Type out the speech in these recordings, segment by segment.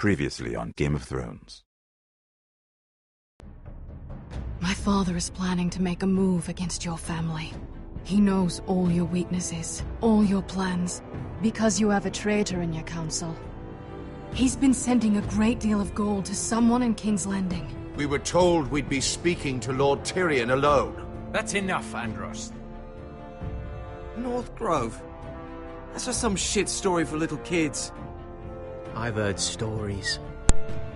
Previously on Game of Thrones. My father is planning to make a move against your family. He knows all your weaknesses, all your plans, because you have a traitor in your council. He's been sending a great deal of gold to someone in King's Landing. We were told we'd be speaking to Lord Tyrion alone. That's enough, Andros. North Grove? That's just some shit story for little kids. I've heard stories.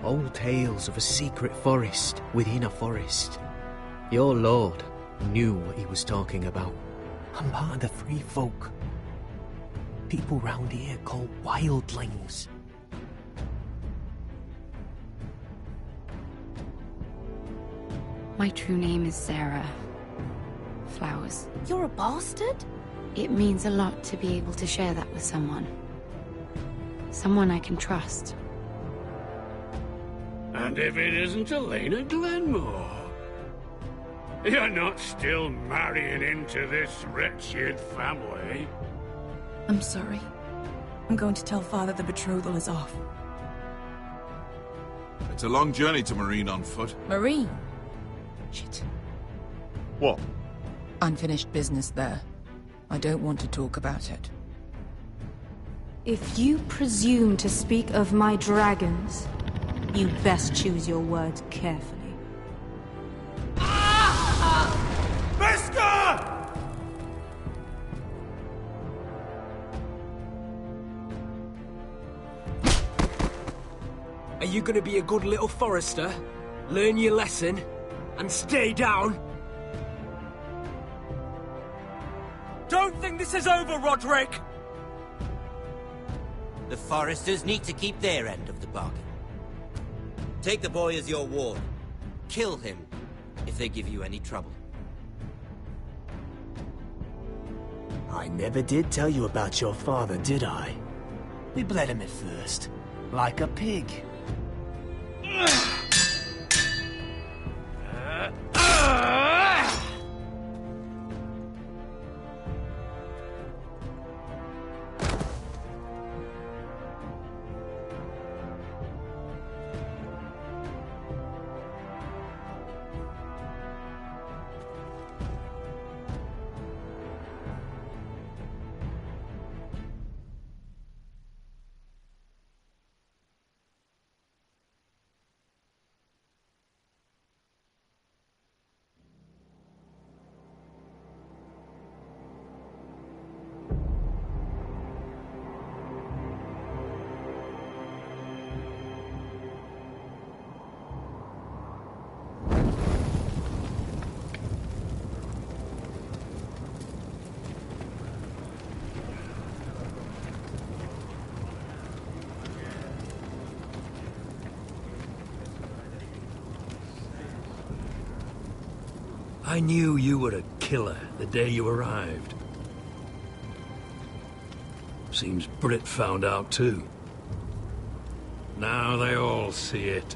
Old tales of a secret forest within a forest. Your lord knew what he was talking about. I'm part of the free folk. People round here call wildlings. My true name is Sarah Flowers. You're a bastard? It means a lot to be able to share that with someone. Someone I can trust. And if it isn't Elena Glenmore? You're not still marrying into this wretched family? I'm sorry. I'm going to tell Father the betrothal is off. It's a long journey to Marine on foot. Marine? Shit. What? Unfinished business there. I don't want to talk about it. If you presume to speak of my dragons, you best choose your words carefully. Are you gonna be a good little forester? Learn your lesson? And stay down? Don't think this is over, Roderick! The foresters need to keep their end of the bargain. Take the boy as your ward. Kill him if they give you any trouble. I never did tell you about your father, did I? We bled him at first, like a pig. I knew you were a killer the day you arrived. Seems Brit found out too. Now they all see it.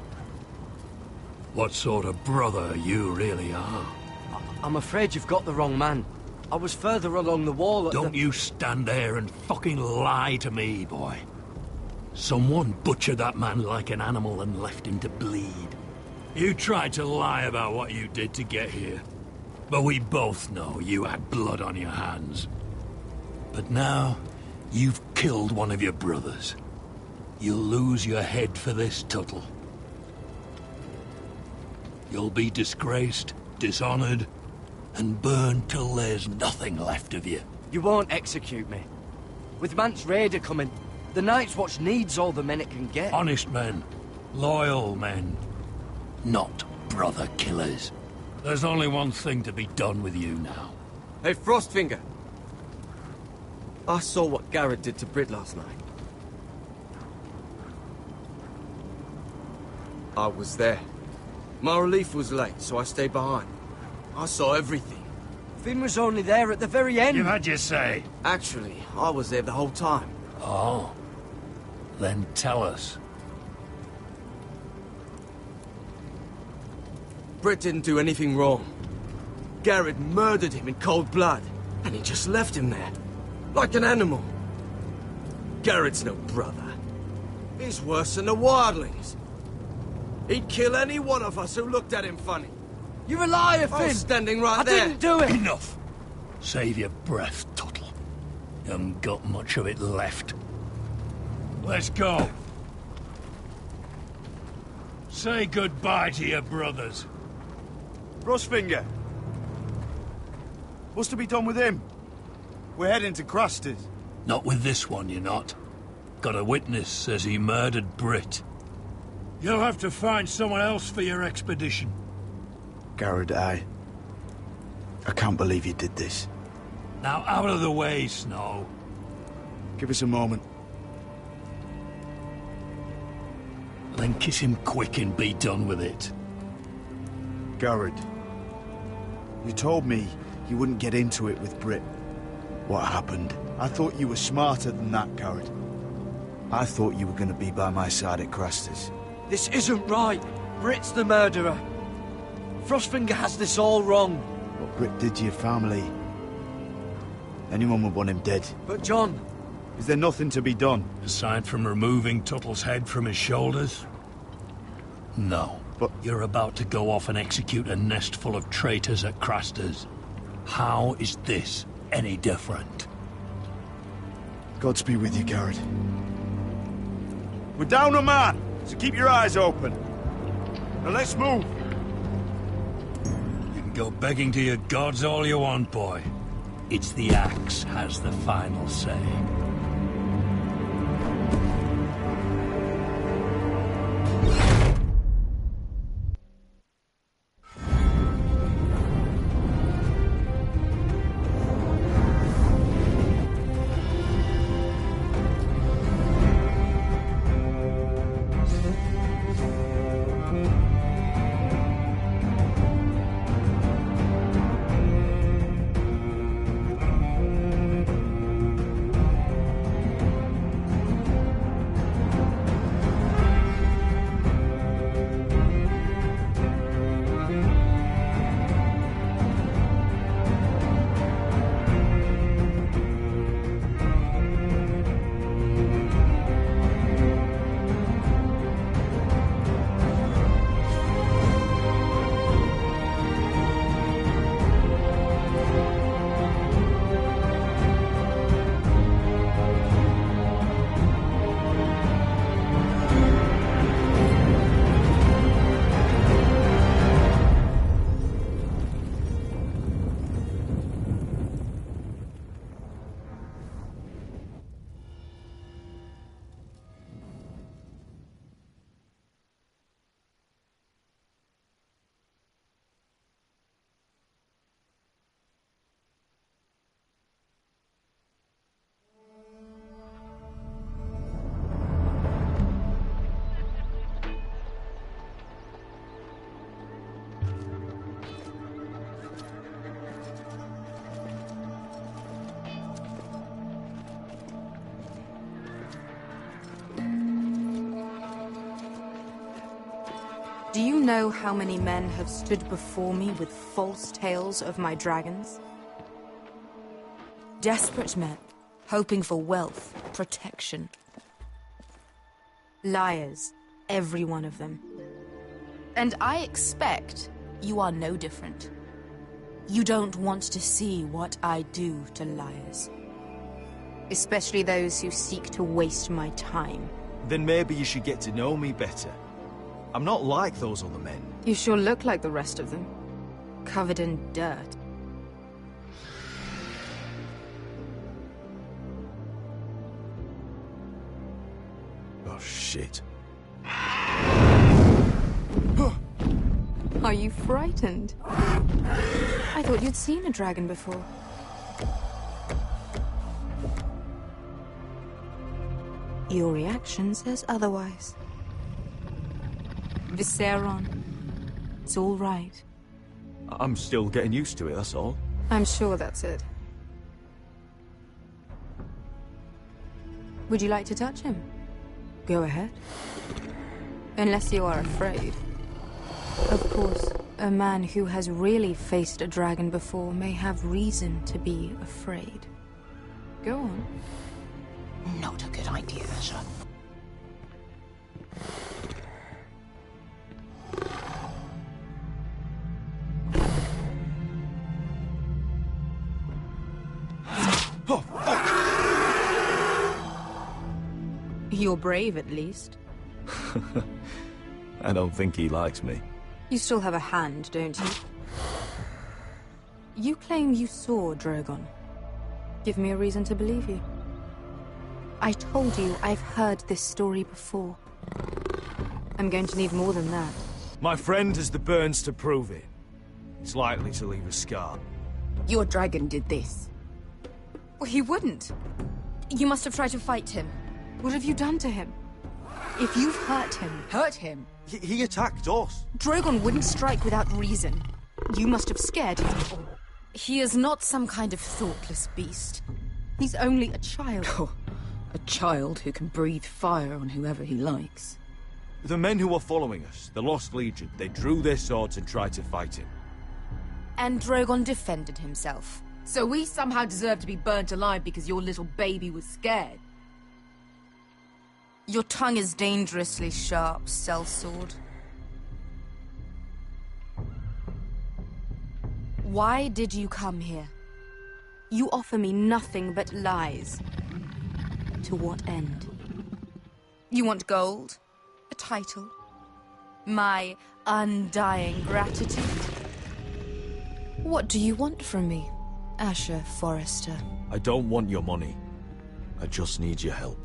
What sort of brother you really are. I'm afraid you've got the wrong man. I was further along the wall at Don't you stand there and fucking lie to me, boy. Someone butchered that man like an animal and left him to bleed. You tried to lie about what you did to get here. But we both know you had blood on your hands. But now, you've killed one of your brothers. You'll lose your head for this, Tuttle. You'll be disgraced, dishonored, and burned till there's nothing left of you. You won't execute me. With Mance Raider coming, the Night's Watch needs all the men it can get. Honest men. Loyal men. Not brother killers. There's only one thing to be done with you now. Hey, Frostfinger. I saw what Garrett did to Brit last night. I was there. My relief was late, so I stayed behind. I saw everything. Finn was only there at the very end. You've had your say. Actually, I was there the whole time. Oh. Then tell us. Brit didn't do anything wrong. Garrett murdered him in cold blood, and he just left him there. Like an animal. Garrett's no brother. He's worse than the wildlings. He'd kill any one of us who looked at him funny. You're a liar, Finn! I was standing right there. I didn't do it! Enough! Save your breath, Tuttle. You haven't got much of it left. Let's go. Say goodbye to your brothers. Rustfinger. What's to be done with him? We're heading to Craster's. Not with this one, you're not. Got a witness says he murdered Britt. You'll have to find someone else for your expedition. Garrett, I can't believe you did this. Now out of the way, Snow. Give us a moment. Then kiss him quick and be done with it. Garrett, you told me you wouldn't get into it with Britt. What happened? I thought you were smarter than that, Garrett. I thought you were going to be by my side at Craster's. This isn't right. Britt's the murderer. Frostfinger has this all wrong. What Britt did to your family. Anyone would want him dead. But John... Is there nothing to be done? Aside from removing Tuttle's head from his shoulders? No. But... You're about to go off and execute a nest full of traitors at Craster's. How is this any different? Godspeed with you, Garrett. We're down a man, so keep your eyes open. Now let's move. You can go begging to your gods all you want, boy. It's the axe has the final say. Do you know how many men have stood before me with false tales of my dragons? Desperate men, hoping for wealth, protection. Liars, every one of them. And I expect you are no different. You don't want to see what I do to liars. Especially those who seek to waste my time. Then maybe you should get to know me better. I'm not like those other men. You sure look like the rest of them. Covered in dirt. Oh, shit. Are you frightened? I thought you'd seen a dragon before. Your reaction says otherwise. Viseron. It's all right. I'm still getting used to it, that's all. I'm sure that's it. Would you like to touch him? Go ahead. Unless you are afraid. Of course, a man who has really faced a dragon before may have reason to be afraid. Go on. Not a good idea, sir. Oh, fuck! You're brave, at least. I don't think he likes me. You still have a hand, don't you? You claim you saw Drogon. Give me a reason to believe you. I told you I've heard this story before. I'm going to need more than that. My friend has the burns to prove it. It's likely to leave a scar. Your dragon did this. Well, he wouldn't. You must have tried to fight him. What have you done to him? If you've hurt him... Hurt him? He attacked us. Drogon wouldn't strike without reason. You must have scared him. He is not some kind of thoughtless beast. He's only a child. Oh, a child who can breathe fire on whoever he likes. The men who were following us, the Lost Legion, they drew their swords and tried to fight him. And Drogon defended himself. So we somehow deserve to be burnt alive because your little baby was scared? Your tongue is dangerously sharp, sellsword. Why did you come here? You offer me nothing but lies. To what end? You want gold? A title? My undying gratitude? What do you want from me, Asher Forrester? I don't want your money. I just need your help.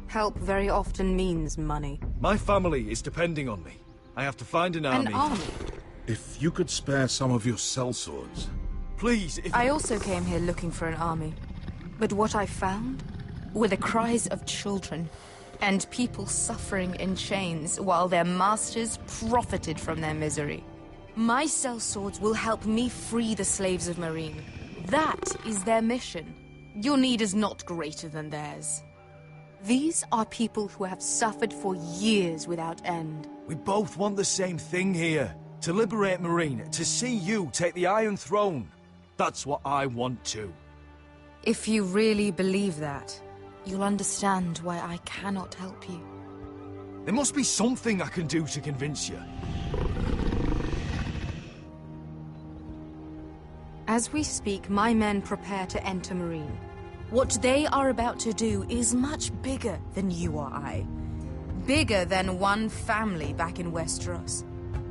Help very often means money. My family is depending on me. I have to find an army. An army? If you could spare some of your sellswords. Please, if... I also came here looking for an army. But what I found were the cries of children and people suffering in chains while their masters profited from their misery. My sellswords will help me free the slaves of Meereen. That is their mission. Your need is not greater than theirs. These are people who have suffered for years without end. We both want the same thing here. To liberate Meereen, to see you take the Iron Throne. That's what I want too. If you really believe that, you'll understand why I cannot help you. There must be something I can do to convince you. As we speak, my men prepare to enter Meereen. What they are about to do is much bigger than you or I. Bigger than one family back in Westeros.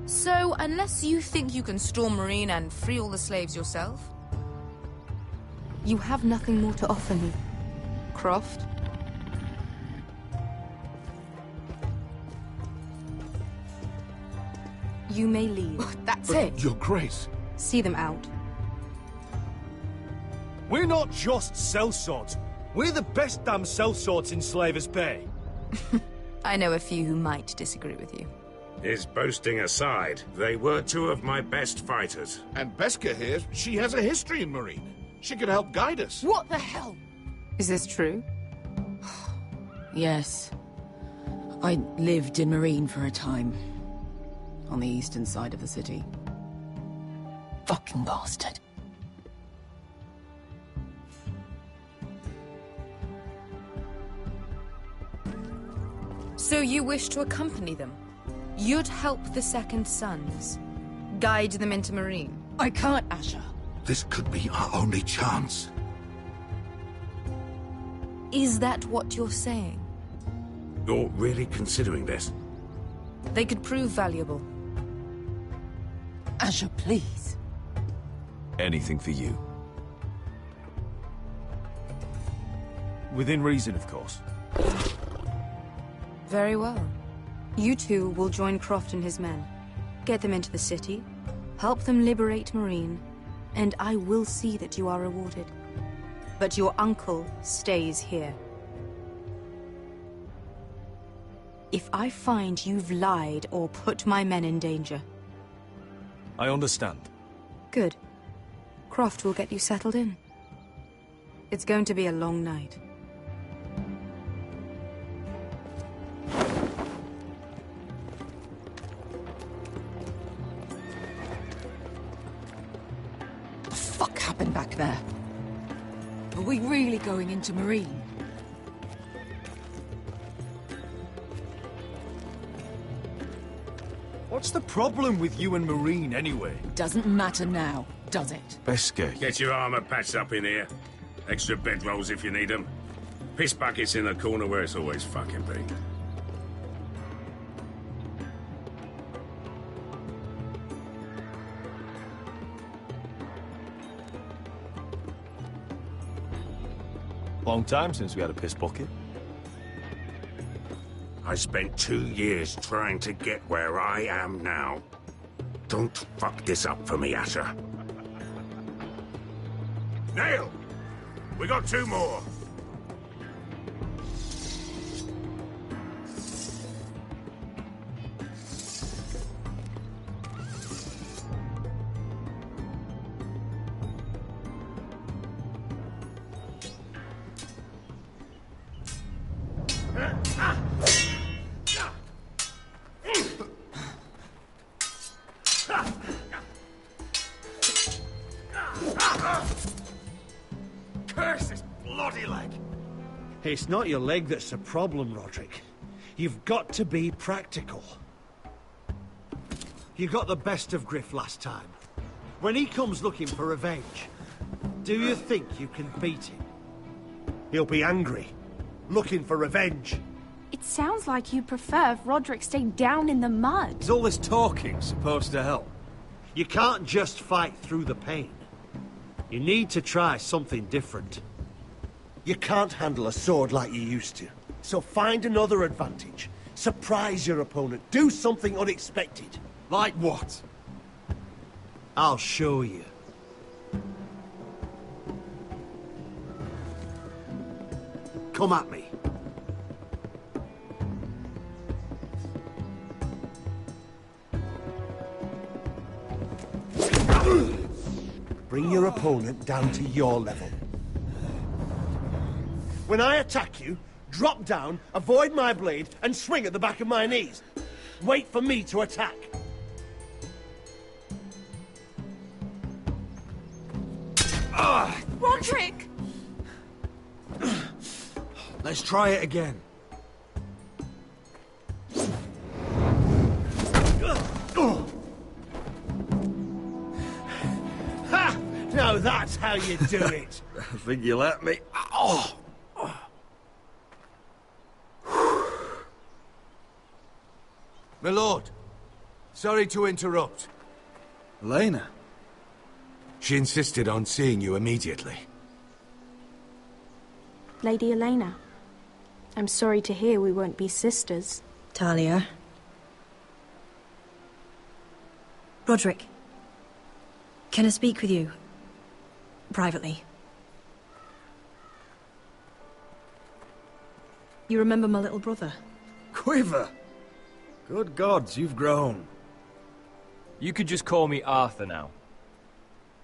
So, unless you think you can storm Meereen and free all the slaves yourself, you have nothing more to offer me, Croft. You may leave. That's it. Your Grace. See them out. We're not just sellswords. We're the best damn sellswords in Slavers Bay. I know a few who might disagree with you. His boasting aside, they were two of my best fighters. And Beskha here, she has a history in Meereen. She could help guide us. What the hell? Is this true? Yes. I lived in Meereen for a time. On the eastern side of the city. Fucking bastard. So you wish to accompany them? You'd help the Second Sons? Guide them into Meereen? I can't, Asher. This could be our only chance. Is that what you're saying? You're really considering this? They could prove valuable. Asher, please. Anything for you. Within reason, of course. Very well. You two will join Croft and his men. Get them into the city, help them liberate Meereen, and I will see that you are rewarded. But your uncle stays here. If I find you've lied or put my men in danger... I understand. Good. Croft will get you settled in. It's going to be a long night. What the fuck happened back there? Are we really going into Meereen? What's the problem with you and Meereen, anyway? Doesn't matter now, does it? Beskha. Get your armor patched up in here. Extra bedrolls if you need them. Piss buckets in the corner where it's always fucking been. Long time since we had a piss bucket. I spent 2 years trying to get where I am now. Don't fuck this up for me, Asher. Nail! We got 2 more! Curse this bloody leg! It's not your leg that's the problem, Roderick. You've got to be practical. You got the best of Griff last time. When he comes looking for revenge, do you think you can beat him? He'll be angry, looking for revenge. It sounds like you prefer if Roderick stayed down in the mud. Is all this talking supposed to help? You can't just fight through the pain. You need to try something different. You can't handle a sword like you used to. So find another advantage. Surprise your opponent. Do something unexpected. Like what? I'll show you. Come at me. Bring your opponent down to your level. When I attack you, drop down, avoid my blade, and swing at the back of my knees. Wait for me to attack. Roderick! Let's try it again. Ha! Now that's how you do it. I think you let me. Oh! My lord, sorry to interrupt. Elena? She insisted on seeing you immediately. Lady Elena, I'm sorry to hear we won't be sisters. Talia. Roderick. Can I speak with you? Privately. You remember my little brother? Quiver! Good gods, you've grown. You could just call me Arthur now.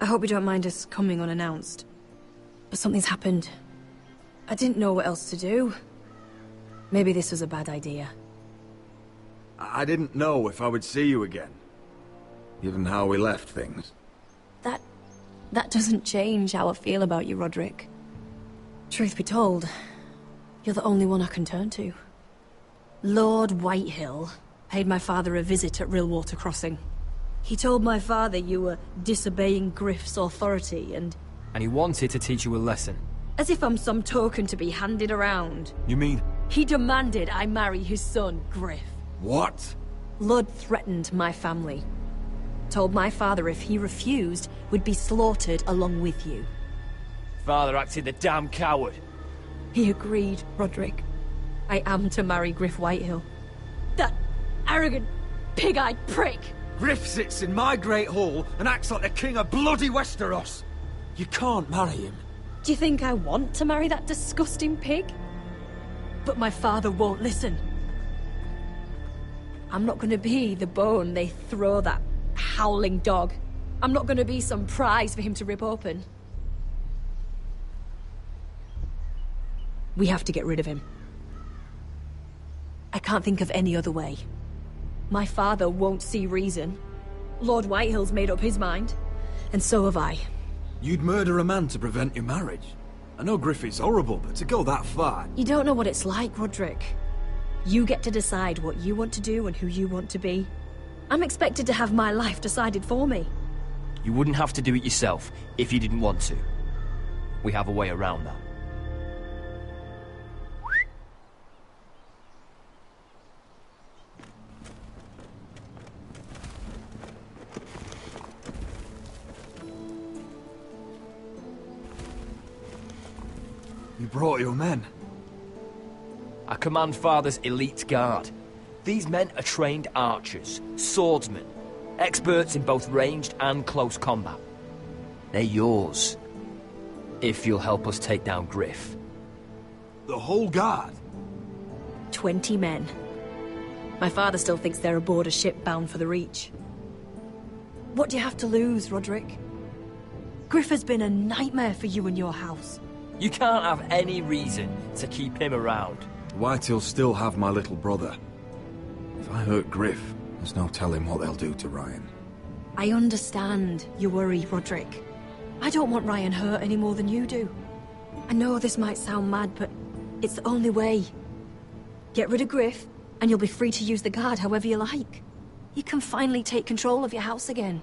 I hope you don't mind us coming unannounced. But something's happened. I didn't know what else to do. Maybe this was a bad idea. I didn't know if I would see you again. Given how we left things. That doesn't change how I feel about you, Roderick. Truth be told, you're the only one I can turn to. Lord Whitehill paid my father a visit at Rillwater Crossing. He told my father you were disobeying Griff's authority and he wanted to teach you a lesson. as if I'm some token to be handed around. You mean... He demanded I marry his son, Griff. What? Lud threatened my family. Told my father if he refused, we'd be slaughtered along with you. Father acted the damn coward. He agreed, Roderick. I am to marry Griff Whitehill. That arrogant, pig-eyed prick! Griff sits in my great hall and acts like the king of bloody Westeros. You can't marry him. Do you think I want to marry that disgusting pig? But my father won't listen. I'm not gonna be the bone they throw that howling dog. I'm not gonna be some prize for him to rip open. We have to get rid of him. I can't think of any other way. My father won't see reason. Lord Whitehill's made up his mind, and so have I. You'd murder a man to prevent your marriage? I know Griff is horrible, but to go that far... You don't know what it's like, Roderick. You get to decide what you want to do and who you want to be. I'm expected to have my life decided for me. You wouldn't have to do it yourself if you didn't want to. we have a way around that. You brought your men. I command Father's elite guard. These men are trained archers, swordsmen, experts in both ranged and close combat. They're yours, if you'll help us take down Griff. The whole guard? 20 men. My father still thinks they're aboard a ship bound for the Reach. What do you have to lose, Roderick? Griff has been a nightmare for you and your house. You can't have any reason to keep him around. Whitehill'll still have my little brother. If I hurt Griff, there's no telling what they'll do to Ryan. I understand your worry, Roderick. I don't want Ryan hurt any more than you do. I know this might sound mad, but it's the only way. Get rid of Griff, and you'll be free to use the guard however you like. You can finally take control of your house again.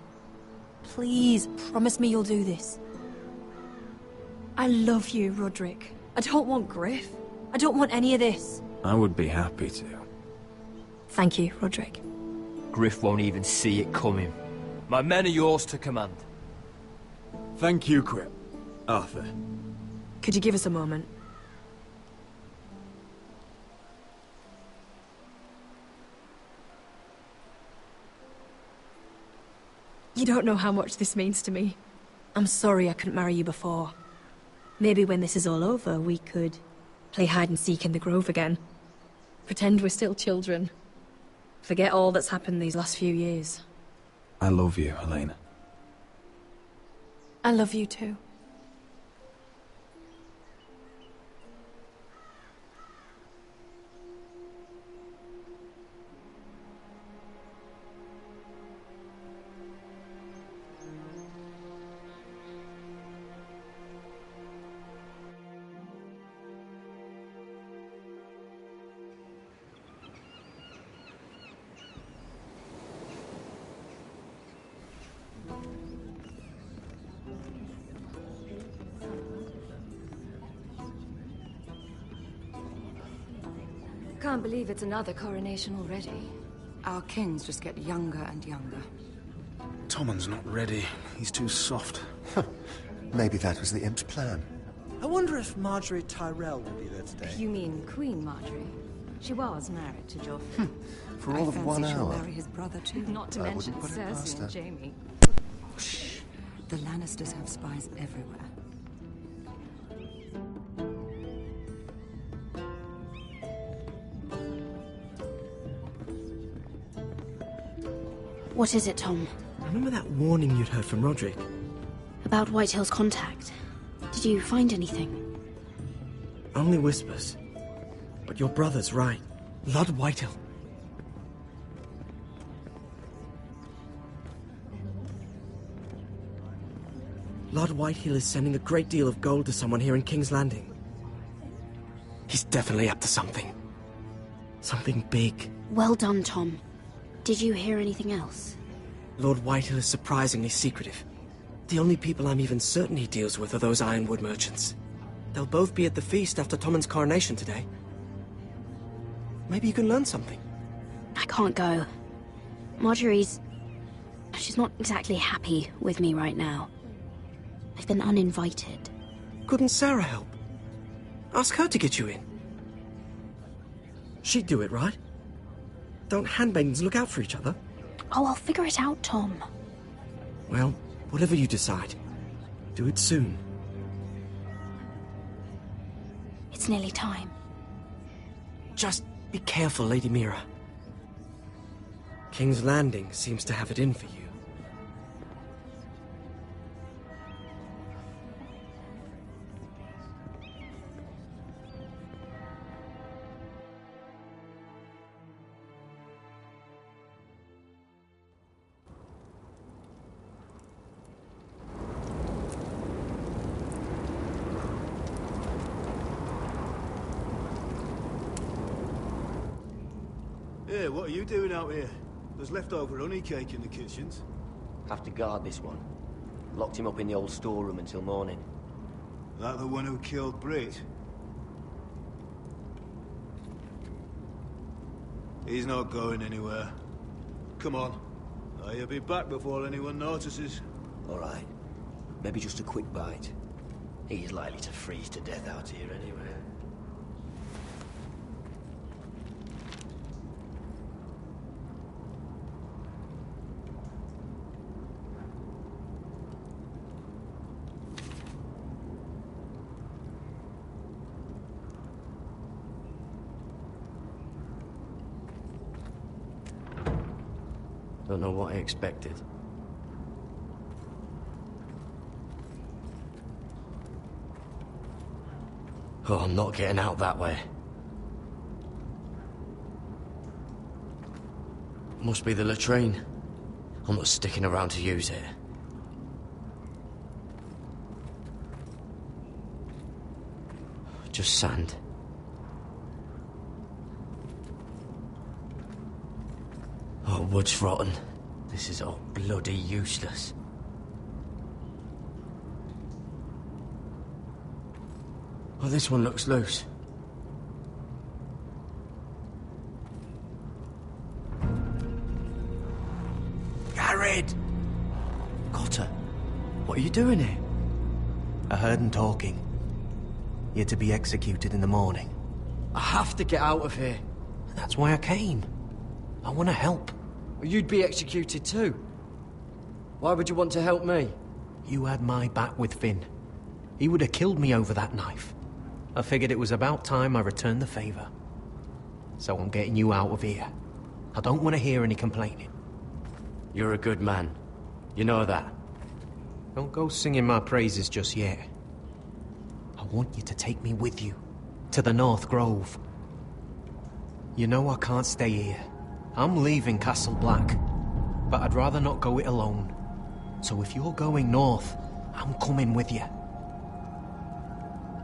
Please, promise me you'll do this. I love you, Roderick. I don't want Griff. I don't want any of this. I would be happy to. Thank you, Roderick. Griff won't even see it coming. My men are yours to command. Thank you, Quip. Arthur. Could you give us a moment? You don't know how much this means to me. I'm sorry I couldn't marry you before. Maybe when this is all over, we could play hide-and-seek in the Grove again. Pretend we're still children. Forget all that's happened these last few years. I love you, Helena. I love you too. Can't believe it's another coronation already. Our kings just get younger and younger. Tommen's not ready. He's too soft. Maybe that was the imp's plan. I wonder if Marjorie Tyrell will be there today. You mean Queen Marjorie? She was married to Joffrey. For all of 1 she'll hour. marry his brother too. Not to I mention wouldn't put it past Cersei her. and Jaime. Shh. The Lannisters have spies everywhere. What is it, Tom? Remember that warning you'd heard from Roderick? About Whitehill's contact. Did you find anything? Only whispers. But your brother's right. Lord Whitehill. Lord Whitehill is sending a great deal of gold to someone here in King's Landing. He's definitely up to something. Something big. Well done, Tom. Did you hear anything else? Lord Whitehill is surprisingly secretive. The only people I'm even certain he deals with are those ironwood merchants. They'll both be at the feast after Tommen's coronation today. Maybe you can learn something. I can't go. Marjorie's... she's not exactly happy with me right now. I've been uninvited. Couldn't Sarah help? Ask her to get you in. She'd do it, right? Don't handmaidens look out for each other? Oh, I'll figure it out, Tom. Well, whatever you decide, do it soon. It's nearly time. Just be careful, Lady Mira. King's Landing seems to have it in for you. Hey, what are you doing out here? There's leftover honey cake in the kitchens. Have to guard this one. Locked him up in the old storeroom until morning. That the one who killed Brit? He's not going anywhere. Come on. He'll be back before anyone notices. All right. Maybe just a quick bite. He's likely to freeze to death out here anyway. Don't know what I expected. Oh, I'm not getting out that way. Must be the latrine. I'm not sticking around to use it. Just sand. Oh, wood's rotten. This is all bloody useless. Oh, this one looks loose. Garrett! Cotter, what are you doing here? I heard him talking. You're to be executed in the morning. I have to get out of here. That's why I came. I want to help. You'd be executed too. Why would you want to help me? You had my back with Finn. He would have killed me over that knife. I figured it was about time I returned the favor. So I'm getting you out of here. I don't want to hear any complaining. You're a good man. You know that. Don't go singing my praises just yet. I want you to take me with you. To the North Grove. You know I can't stay here. I'm leaving Castle Black. But I'd rather not go it alone. So if you're going north, I'm coming with you.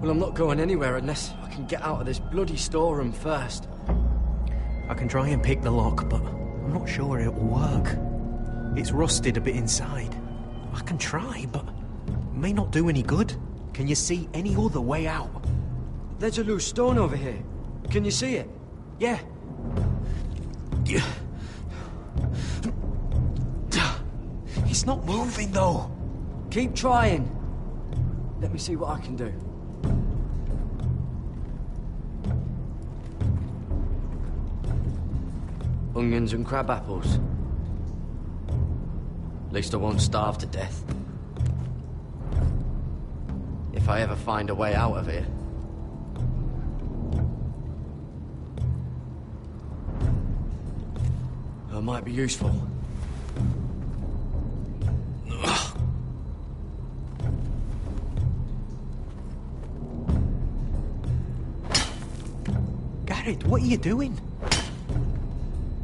Well, I'm not going anywhere unless I can get out of this bloody storeroom first. I can try and pick the lock, but I'm not sure it'll work. It's rusted a bit inside. I can try, but it may not do any good. Can you see any other way out? There's a loose stone over here. Can you see it? Yeah. It's not moving, though. Keep trying. Let me see what I can do. Onions and crab apples. At least I won't starve to death. If I ever find a way out of here. That might be useful. Garrett, what are you doing?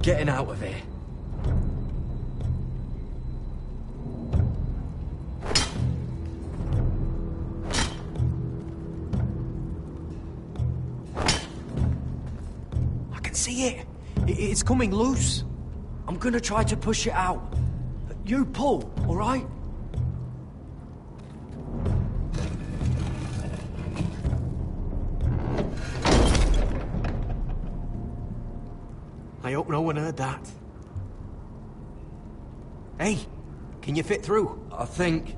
Getting out of here. I can see it. It's coming loose. I'm gonna try to push it out. You pull, all right? I hope no one heard that. Hey, can you fit through? I think.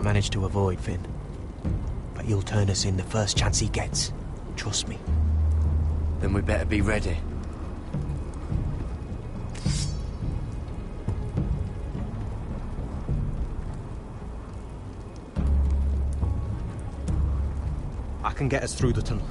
I managed to avoid Finn. But he'll turn us in the first chance he gets. Trust me. Then we better be ready. I can get us through the tunnel.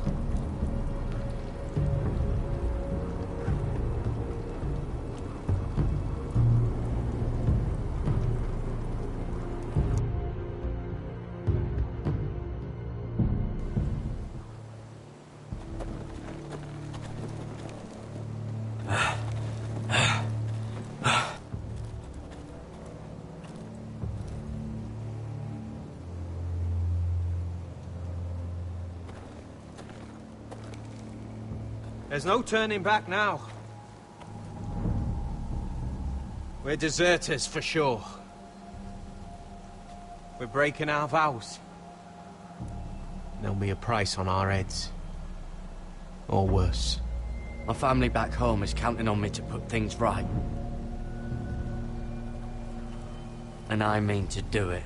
There's no turning back now. We're deserters for sure. We're breaking our vows. There'll be a price on our heads. Or worse. My family back home is counting on me to put things right. And I mean to do it.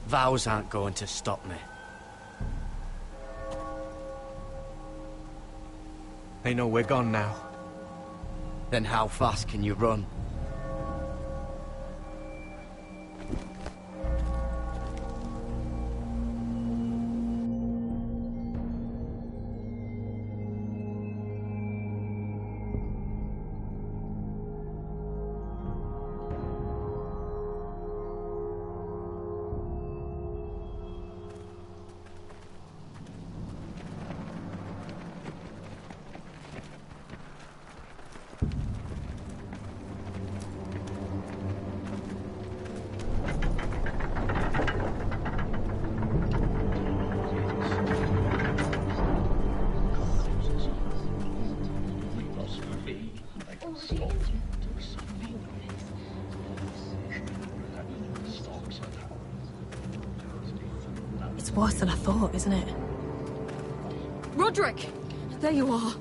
Vows aren't going to stop me. They know we're gone now. Then how fast can you run? It's worse than I thought, isn't it? Roderick! There you are.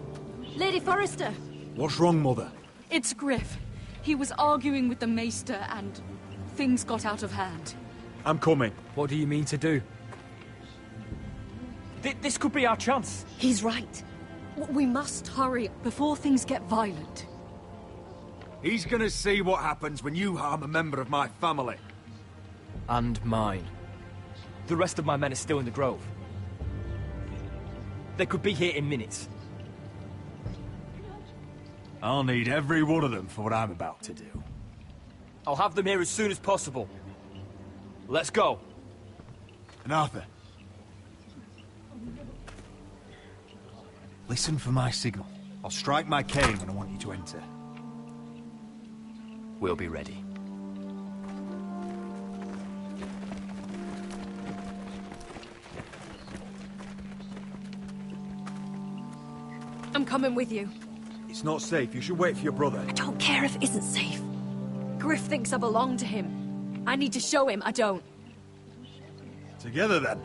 Lady Forrester! What's wrong, Mother? It's Griff. He was arguing with the Maester and things got out of hand. I'm coming. What do you mean to do? This could be our chance. He's right. We must hurry before things get violent. He's gonna see what happens when you harm a member of my family. And mine. The rest of my men are still in the grove. They could be here in minutes. I'll need every one of them for what I'm about to do. I'll have them here as soon as possible. Let's go. And Arthur, listen for my signal. I'll strike my cane when I want you to enter. We'll be ready. I'm coming with you. It's not safe. You should wait for your brother. I don't care if it isn't safe. Griff thinks I belong to him. I need to show him I don't. Together, then.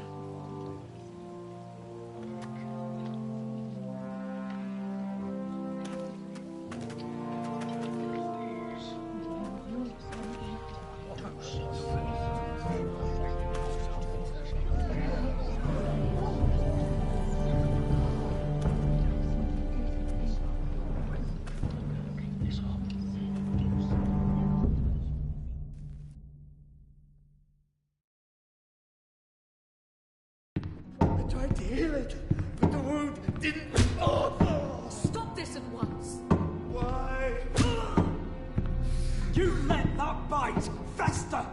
Stop this at once! Why? You let that bite fester!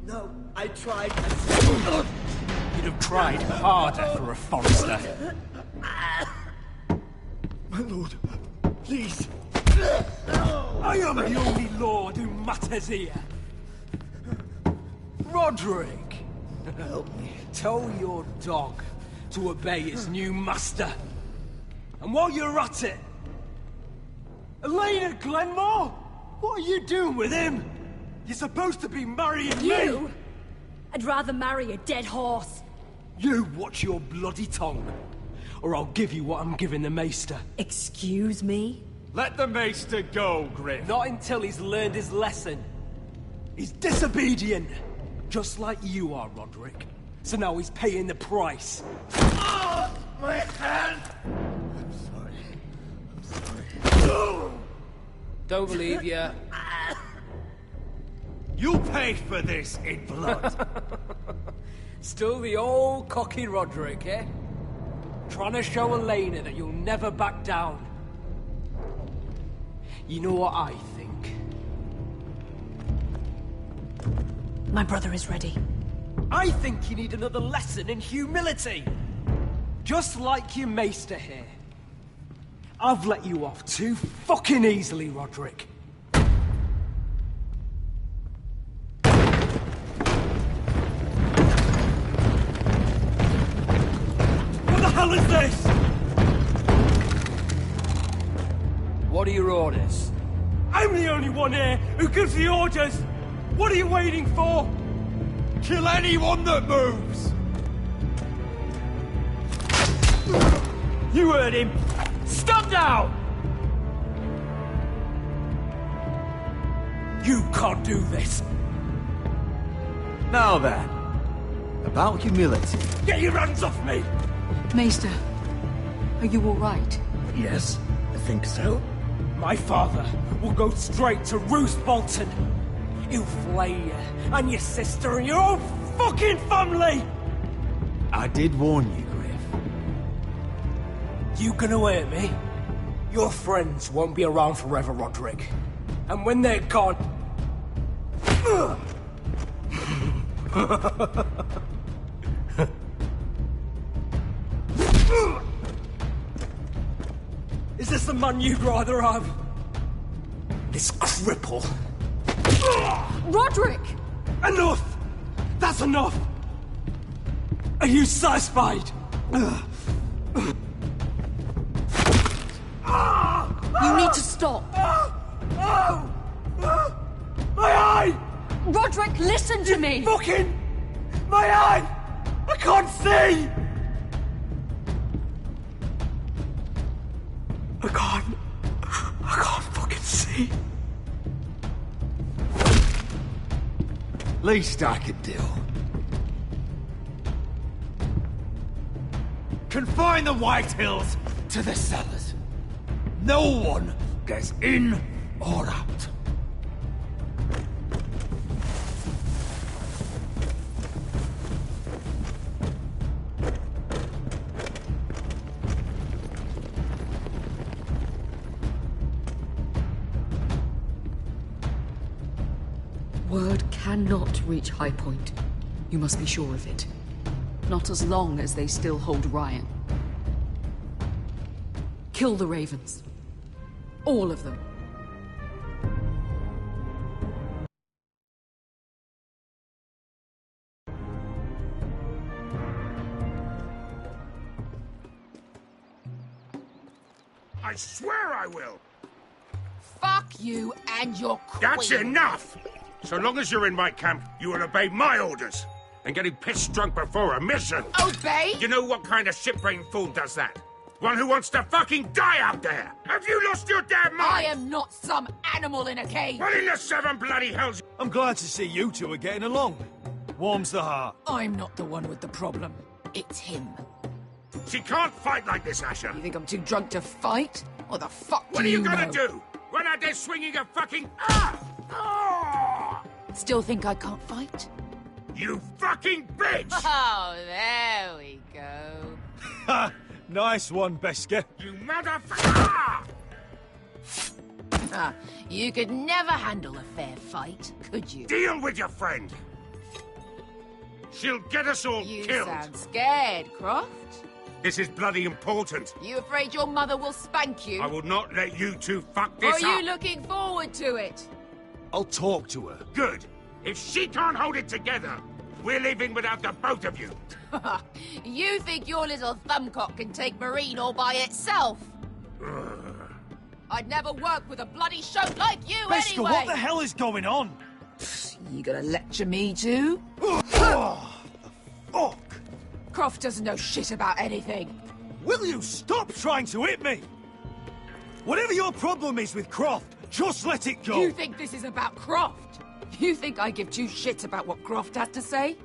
No, I tried. You'd have tried harder for a Forrester. My lord, please. I am the only lord who matters here. Roderick! Help me. Tell your dog to obey its new master. And while you're at it, Elena Glenmore? What are you doing with him? You're supposed to be marrying You? me! I'd rather marry a dead horse. You watch your bloody tongue, or I'll give you what I'm giving the Maester. Excuse me? Let the Maester go, Griff. Not until he's learned his lesson. He's disobedient. Just like you are, Roderick. So now he's paying the price. Oh, my hand! I'm sorry. Don't believe ya. You paid for this in blood. Still the old cocky Roderick, eh? Trying to show Elena that you'll never back down. You know what I think? My brother is ready. I think you need another lesson in humility. Just like your maester here. I've let you off too fucking easily, Roderick. What the hell is this? What are your orders? I'm the only one here who gives the orders. What are you waiting for? Kill anyone that moves! You heard him. Stop now! You can't do this. Now then, about humility. Get your hands off me! Maester, are you all right? Yes, I think so. My father will go straight to Roose Bolton. He'll flay you, and your sister, and your own fucking family! I did warn you, Griff. You gonna hurt me? Your friends won't be around forever, Roderick. And when they're gone... Is this the man you'd rather have? This cripple? Roderick! Enough! That's enough! Are you satisfied? You need to stop! My eye! Roderick, listen to me! Fucking... My eye! I can't see! I can't fucking see. Least I could do. Confine the White Hills to the cellars. No one gets in or out. Word cannot reach High Point. You must be sure of it. Not as long as they still hold Ryan. Kill the Ravens. All of them. I swear I will! Fuck you and your queen. That's enough! So long as you're in my camp, you will obey my orders. And getting pissed drunk before a mission. Obey? You know what kind of shit-brained fool does that? One who wants to fucking die out there! Have you lost your damn mind? I am not some animal in a cage. What in the seven bloody hells? I'm glad to see you two are getting along. Warms the heart. I'm not the one with the problem. It's him. She can't fight like this, Asher. You think I'm too drunk to fight? What the fuck What are you gonna do? Run out there swinging a fucking... Still think I can't fight? You fucking bitch! Oh, there we go. Ha! Nice one, Beska. You motherfucker! You could never handle a fair fight, could you? Deal with your friend. She'll get us all You killed. sound scared, Croft. This is bloody important. You afraid your mother will spank you? I will not let you two fuck Or this are up. you looking forward to it? I'll talk to her. Good. If she can't hold it together, we're leaving without the both of you. You think your little thumbcock can take Marine all by itself? I'd never work with a bloody shote like you Beska, anyway! what the hell is going on? You gonna lecture me too? Fuck! Croft doesn't know shit about anything. Will you stop trying to hit me? Whatever your problem is with Croft, just let it go. You think this is about Croft? You think I give two shits about what Croft has to say?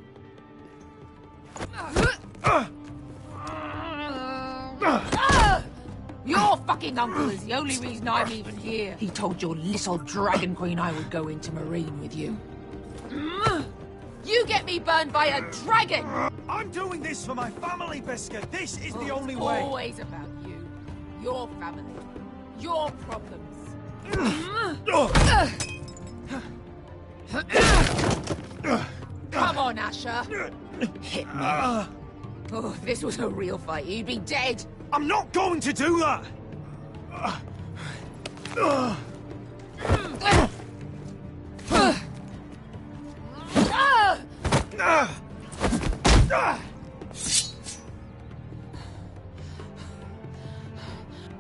Your fucking uncle is the only reason I'm even here. He told your little dragon queen I would go into Marine with you. You get me burned by a dragon! I'm doing this for my family, Beskar. This is the only It's way. always about you. Your family. Your problems. Come on, Asher. Hit me. Oh, if this was a real fight, you'd be dead. I'm not going to do that!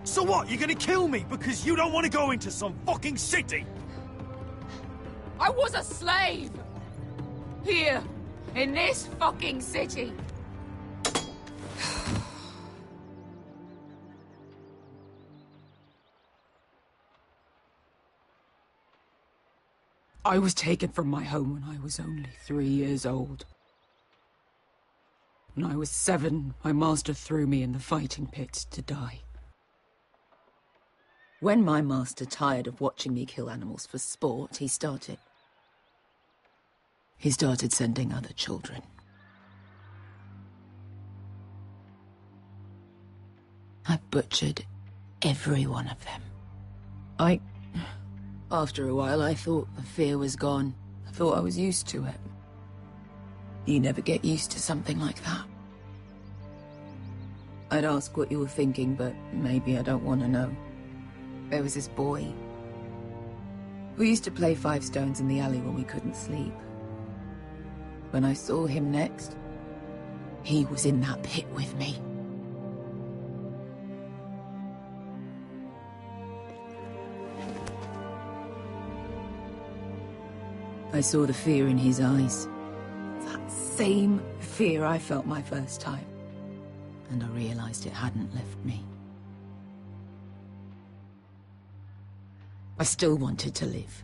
So what, you're gonna kill me because you don't want to go into some fucking city? I was a slave! Here, in this fucking city. I was taken from my home when I was only 3 years old. When I was 7, my master threw me in the fighting pit to die. When my master tired of watching me kill animals for sport, he started sending other children. I butchered every one of them. After a while, I thought the fear was gone. I thought I was used to it. You never get used to something like that. I'd ask what you were thinking, but maybe I don't want to know. There was this boy who used to play 5 stones in the alley when we couldn't sleep. When I saw him next, he was in that pit with me. I saw the fear in his eyes. That same fear I felt my first time. And I realized it hadn't left me. I still wanted to live.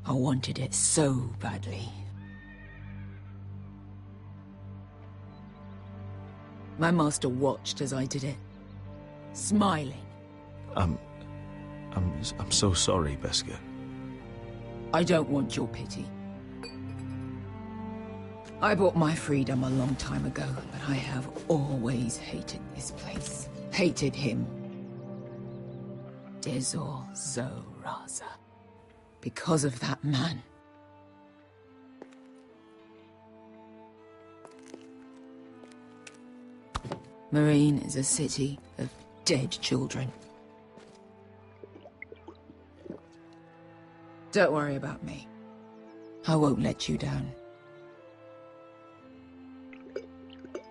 I wanted it so badly. My master watched as I did it, smiling. I'm so sorry, Beskar. I don't want your pity. I bought my freedom a long time ago, but I have always hated this place. Hated him. Dezor Zoraza. Because of that man. Marine is a city of dead children. Don't worry about me. I won't let you down.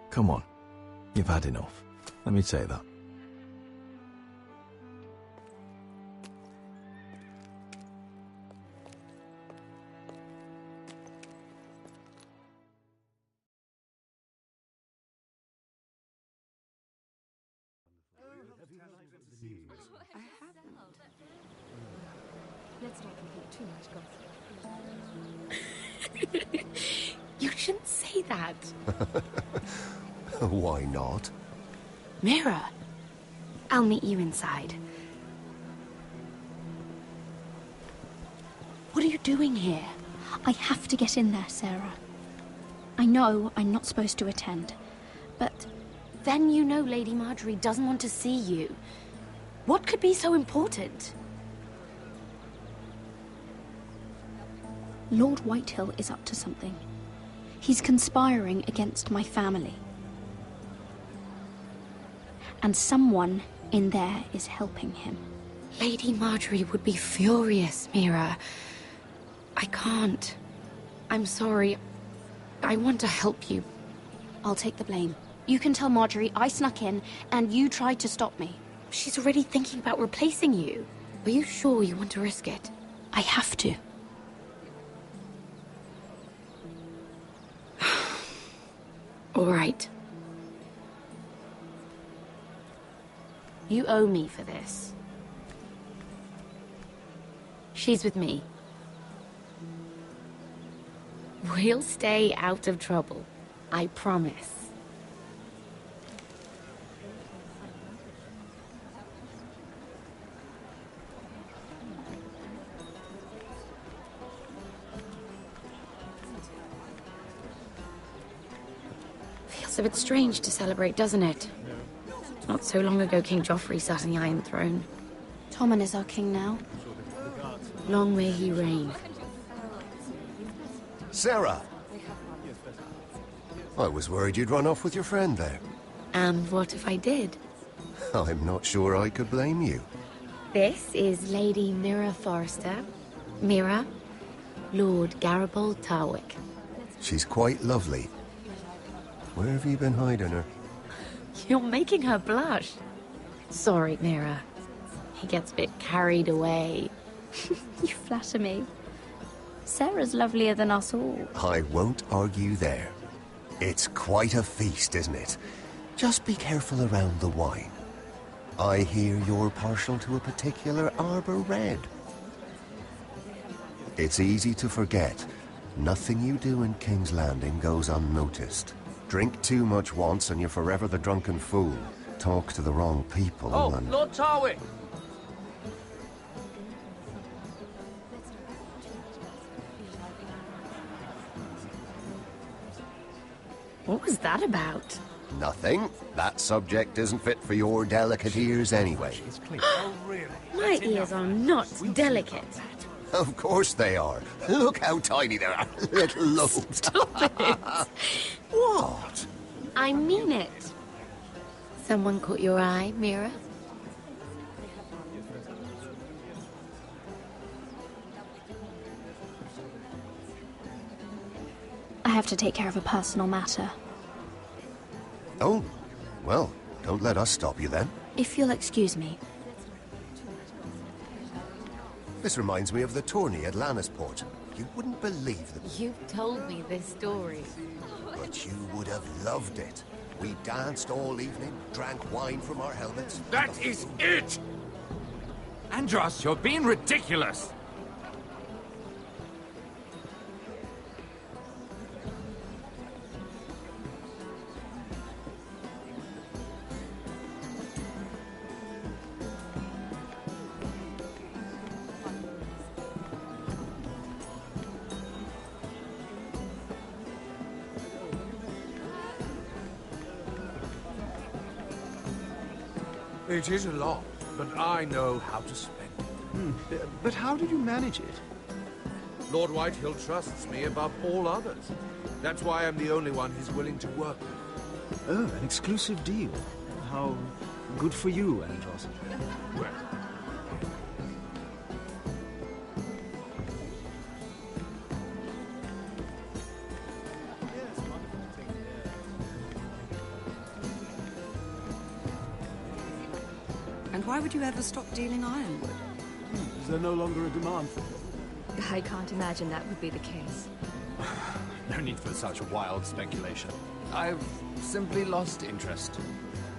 Come on. You've had enough. Let me say that. Let's not compete too much, Goth. You shouldn't say that. Why not? Mira, I'll meet you inside. What are you doing here? I have to get in there, Sarah. I know I'm not supposed to attend, but... Then you know Lady Marjorie doesn't want to see you. What could be so important? Lord Whitehill is up to something. He's conspiring against my family. And someone in there is helping him. Lady Marjorie would be furious, Mira. I can't. I'm sorry. I want to help you. I'll take the blame. You can tell Marjorie I snuck in and you tried to stop me. She's already thinking about replacing you. Are you sure you want to risk it? I have to. All right. You owe me for this. She's with me. We'll stay out of trouble. I promise. Feels a bit strange to celebrate, doesn't it? Not so long ago King Joffrey sat on the Iron Throne. Tommen is our king now. Long may he reign. Sarah! I was worried you'd run off with your friend there. And what if I did? I'm not sure I could blame you. This is Lady Mira Forrester. Mira, Lord Garibaldi Tarwick. She's quite lovely. Where have you been hiding her? You're making her blush. Sorry, Mira. He gets a bit carried away. You flatter me. Sarah's lovelier than us all. I won't argue there. It's quite a feast, isn't it? Just be careful around the wine. I hear you're partial to a particular Arbor Red. It's easy to forget. Nothing you do in King's Landing goes unnoticed. Drink too much once and you're forever the drunken fool. Talk to the wrong people and... Lord Tarwick! What was that about? Nothing. That subject isn't fit for your delicate ears anyway. My ears are not delicate. Of course they are. Look how tiny they are. Little lobes. Stop it. What? I mean it. Someone caught your eye, Mira? I have to take care of a personal matter. Oh, well, don't let us stop you then. If you'll excuse me. This reminds me of the tourney at Lannisport. You wouldn't believe them. You've told me this story. But you would have loved it. We danced all evening, drank wine from our helmets. That is it! Andros, you're being ridiculous! It is a lot, but I know how to spend it. But how did you manage it? Lord Whitehill trusts me above all others. That's why I'm the only one he's willing to work with. Oh, an exclusive deal. How good for you, Andros. Well, And why would you ever stop dealing ironwood? Is there no longer a demand for it? I can't imagine that would be the case. No need for such wild speculation. I've simply lost interest.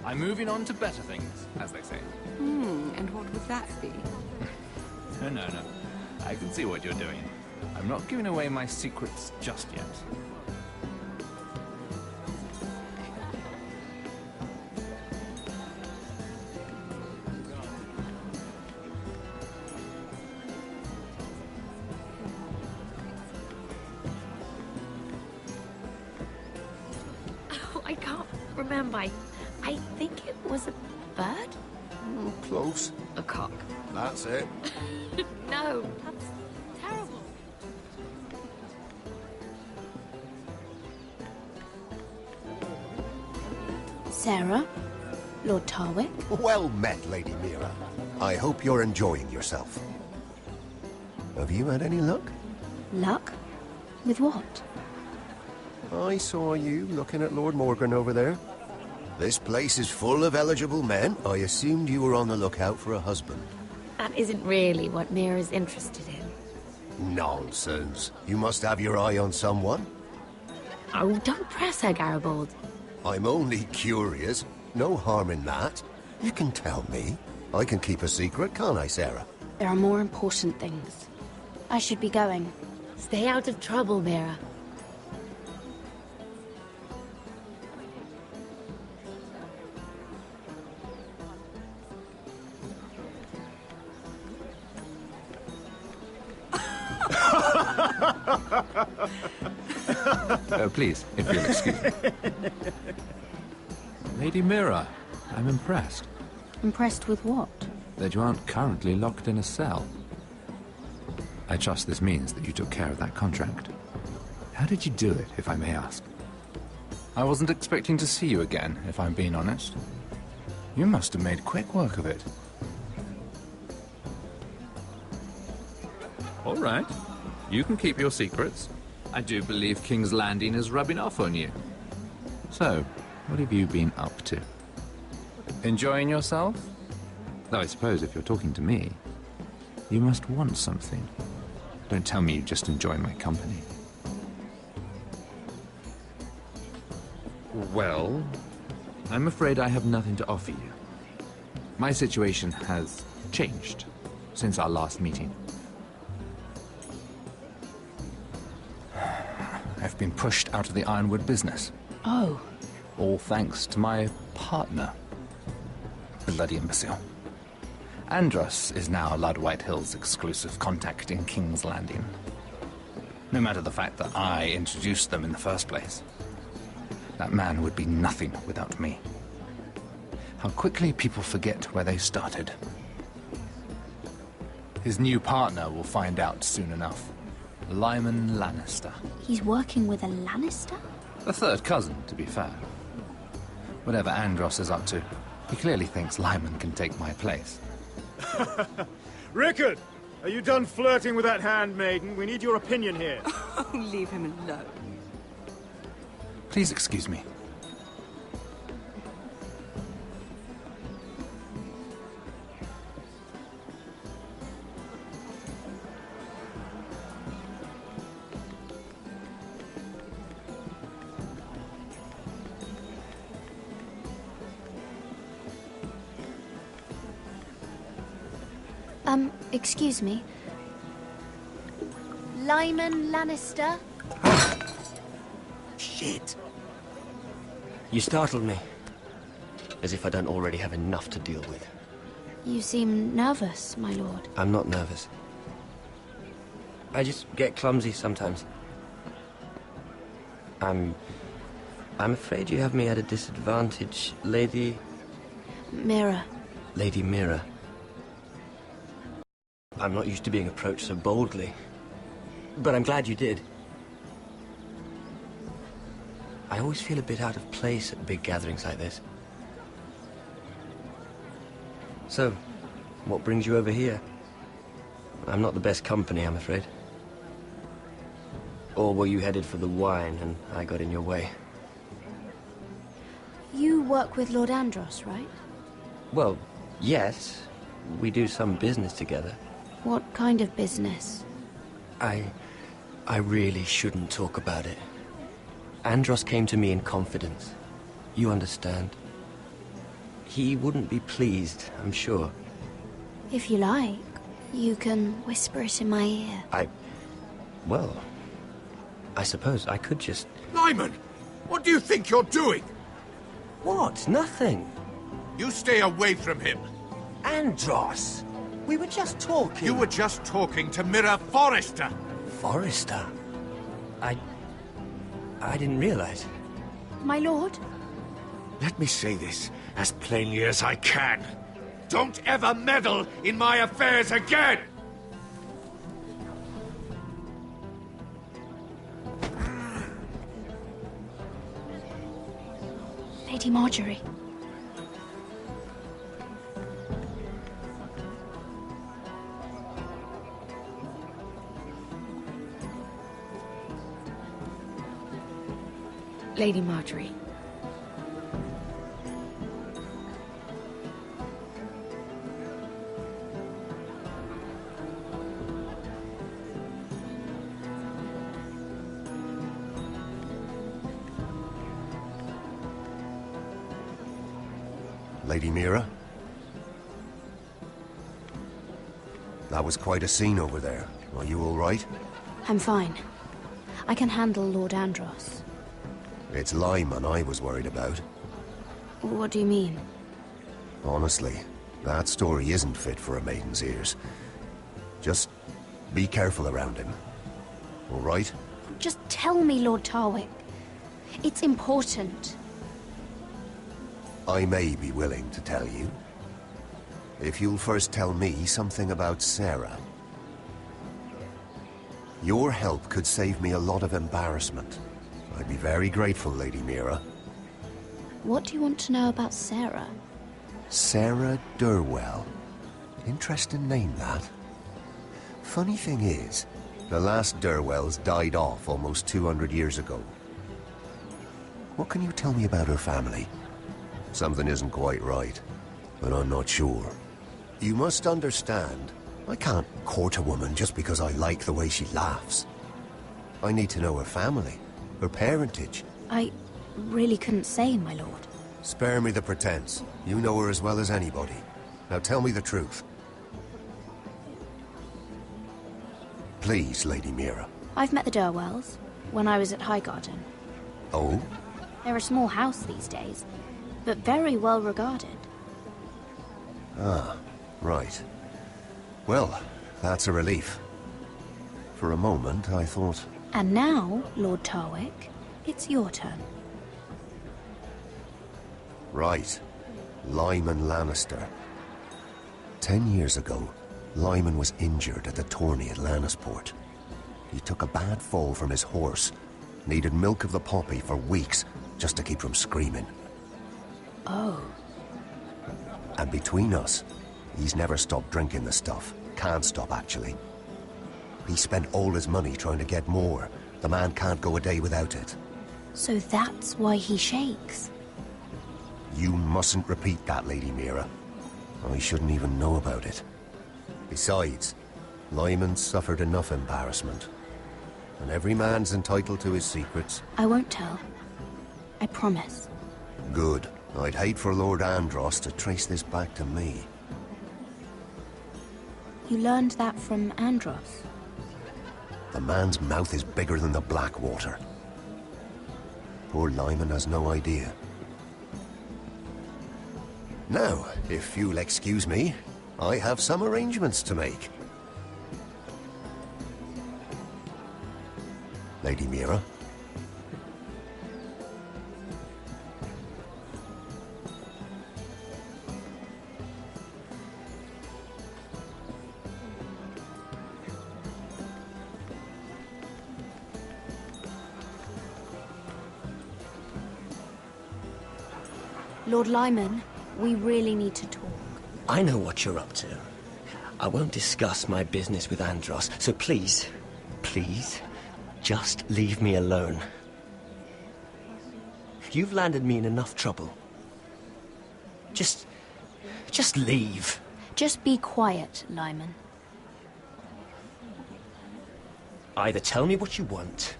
I'm moving on to better things, as they say. And what would that be? No. I can see what you're doing. I'm not giving away my secrets just yet. I can't remember. I think it was a bird? Close. A cock. That's it. No, that's terrible. Sarah? Lord Tarwick? Well met, Lady Mira. I hope you're enjoying yourself. Have you had any luck? Luck? With what? I saw you looking at Lord Morgan over there. This place is full of eligible men. I assumed you were on the lookout for a husband. That isn't really what Mira's interested in. Nonsense. You must have your eye on someone. Oh, don't press her, Garibaldi. I'm only curious. No harm in that. You can tell me. I can keep a secret, can't I, Sarah? There are more important things. I should be going. Stay out of trouble, Mira. Please, if you'll excuse me. Lady Mira, I'm impressed. Impressed with what? That you aren't currently locked in a cell. I trust this means that you took care of that contract. How did you do it, if I may ask? I wasn't expecting to see you again, if I'm being honest. You must have made quick work of it. All right. You can keep your secrets. I do believe King's Landing is rubbing off on you. So, what have you been up to? Enjoying yourself? Though I suppose if you're talking to me, you must want something. Don't tell me you just enjoy my company. Well, I'm afraid I have nothing to offer you. My situation has changed since our last meeting. I've been pushed out of the Ironwood business. Oh. All thanks to my partner. Bloody imbecile. Andros is now Lord Whitehill's exclusive contact in King's Landing. No matter the fact that I introduced them in the first place. That man would be nothing without me. How quickly people forget where they started. His new partner will find out soon enough. Lyman Lannister. He's working with a Lannister? A third cousin, to be fair. Whatever Andros is up to, he clearly thinks Lyman can take my place. Rickard! Are you done flirting with that handmaiden? We need your opinion here. Oh, leave him alone. Please excuse me. Excuse me. Lyman Lannister? Shit. You startled me. As if I don't already have enough to deal with. You seem nervous, my lord. I'm not nervous. I just get clumsy sometimes. I'm afraid you have me at a disadvantage, Lady... Mira. Lady Mira. I'm not used to being approached so boldly. But I'm glad you did. I always feel a bit out of place at big gatherings like this. So, what brings you over here? I'm not the best company, I'm afraid. Or were you headed for the wine and I got in your way? You work with Lord Andros, right? Well, yes. We do some business together. What kind of business? I really shouldn't talk about it. Andros came to me in confidence. You understand? He wouldn't be pleased, I'm sure. If you like, you can whisper it in my ear. Well, I suppose I could just... Lyman! What do you think you're doing? What? Nothing. You stay away from him. Andros! We were just talking. You were just talking to Mira Forrester. Forrester? I didn't realize. My lord? Let me say this as plainly as I can. Don't ever meddle in my affairs again! Lady Marjorie. Lady Marjorie. Lady Mira? That was quite a scene over there. Are you all right? I'm fine. I can handle Lord Andros. It's Lyman I was worried about. What do you mean? Honestly, that story isn't fit for a maiden's ears. Just be careful around him. All right? Just tell me, Lord Tarwick. It's important. I may be willing to tell you. If you'll first tell me something about Sarah. Your help could save me a lot of embarrassment. I'd be very grateful, Lady Mira. What do you want to know about Sarah? Sarah Durwell. Interesting name, that. Funny thing is, the last Durwells died off almost 200 years ago. What can you tell me about her family? Something isn't quite right, but I'm not sure. You must understand, I can't court a woman just because I like the way she laughs. I need to know her family, her parentage. I really couldn't say, my lord. Spare me the pretense. You know her as well as anybody. Now tell me the truth. Please, Lady Mira. I've met the Durwells when I was at Highgarden. Oh? They're a small house these days, but very well regarded. Ah, right. Well, that's a relief. For a moment, I thought... And now, Lord Tarwick, it's your turn. Right. Lyman Lannister. 10 years ago, Lyman was injured at the tourney at Lannisport. He took a bad fall from his horse. Needed milk of the poppy for weeks, just to keep from screaming. Oh. And between us, he's never stopped drinking the stuff. Can't stop, actually. He spent all his money trying to get more. The man can't go a day without it. So that's why he shakes. You mustn't repeat that, Lady Mira. I shouldn't even know about it. Besides, Lyman suffered enough embarrassment. And every man's entitled to his secrets. I won't tell. I promise. Good. I'd hate for Lord Andros to trace this back to me. You learned that from Andros? The man's mouth is bigger than the Blackwater. Poor Lyman has no idea. Now, if you'll excuse me, I have some arrangements to make. Lady Mira? Lord Lyman, we really need to talk. I know what you're up to. I won't discuss my business with Andros, so please, just leave me alone. You've landed me in enough trouble. Just leave. Just be quiet, Lyman. Either tell me what you want,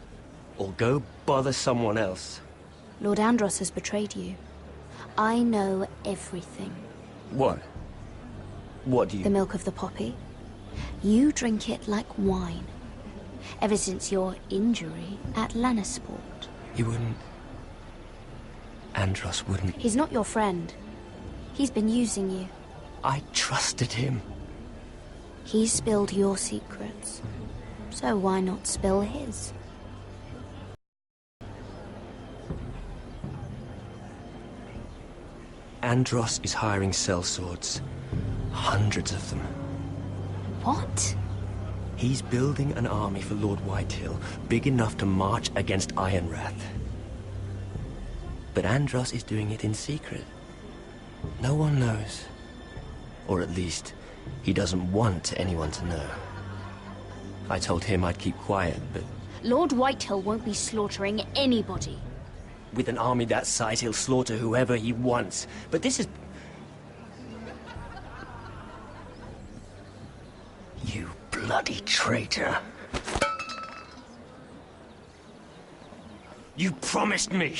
or go bother someone else. Lord Andros has betrayed you. I know everything. What? What do you... The milk of the poppy. You drink it like wine. Ever since your injury at Lannisport. He wouldn't... Andros wouldn't... He's not your friend. He's been using you. I trusted him. He spilled your secrets. So why not spill his? Andros is hiring sellswords. Hundreds of them. What? He's building an army for Lord Whitehill, big enough to march against Ironrath. But Andros is doing it in secret. No one knows. Or at least, he doesn't want anyone to know. I told him I'd keep quiet, but... Lord Whitehill won't be slaughtering anybody. With an army that size, he'll slaughter whoever he wants. But this is... You bloody traitor. You promised me.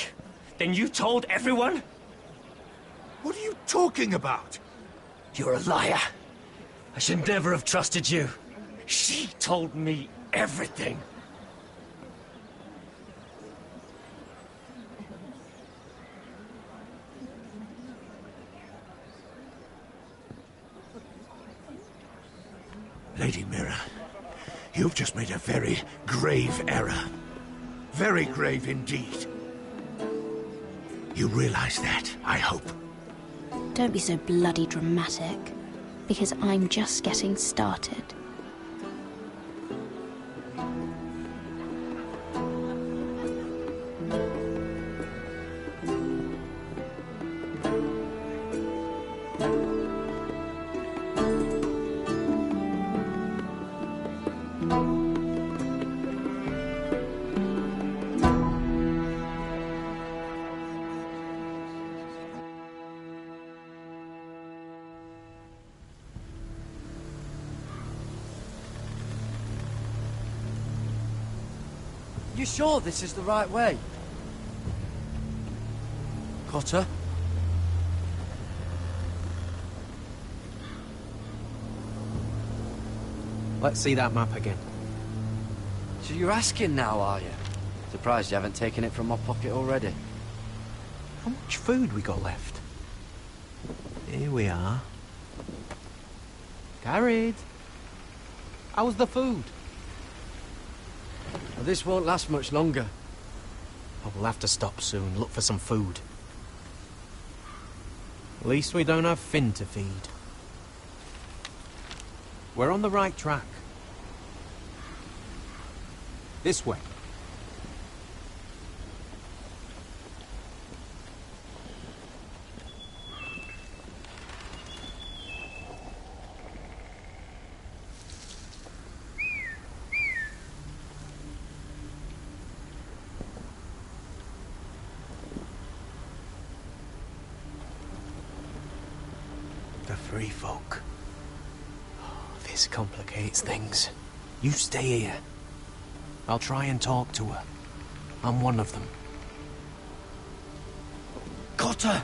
Then you told everyone? What are you talking about? You're a liar. I should never have trusted you. She told me everything. Lady Mira, you've just made a very grave error. Very grave indeed. You realize that, I hope. Don't be so bloody dramatic, because I'm just getting started. You sure this is the right way? Cotter? Let's see that map again. So you're asking now, are you? Surprised you haven't taken it from my pocket already. How much food we got left? Here we are. Carried. How's the food? Well, this won't last much longer. Oh, we'll have to stop soon, look for some food. At least we don't have Finn to feed. We're on the right track. This way. The free folk. Oh, this complicates things. You stay here. I'll try and talk to her. I'm one of them. Cotter!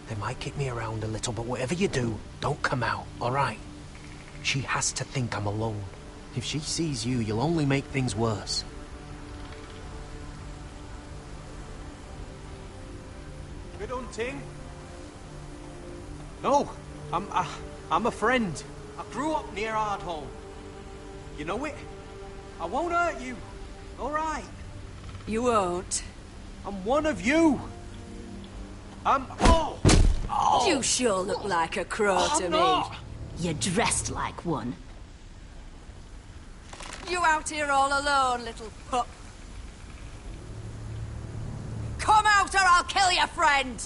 They might kick me around a little, but whatever you do, don't come out, alright? She has to think I'm alone. If she sees you, you'll only make things worse. Good hunting. No, I'm a friend. I grew up near Ardhome. You know it? I won't hurt you. All right. You won't. I'm one of you. Oh! You sure look like a crow to me. You're dressed like one. You out here all alone, little pup? Come out or I'll kill your friend!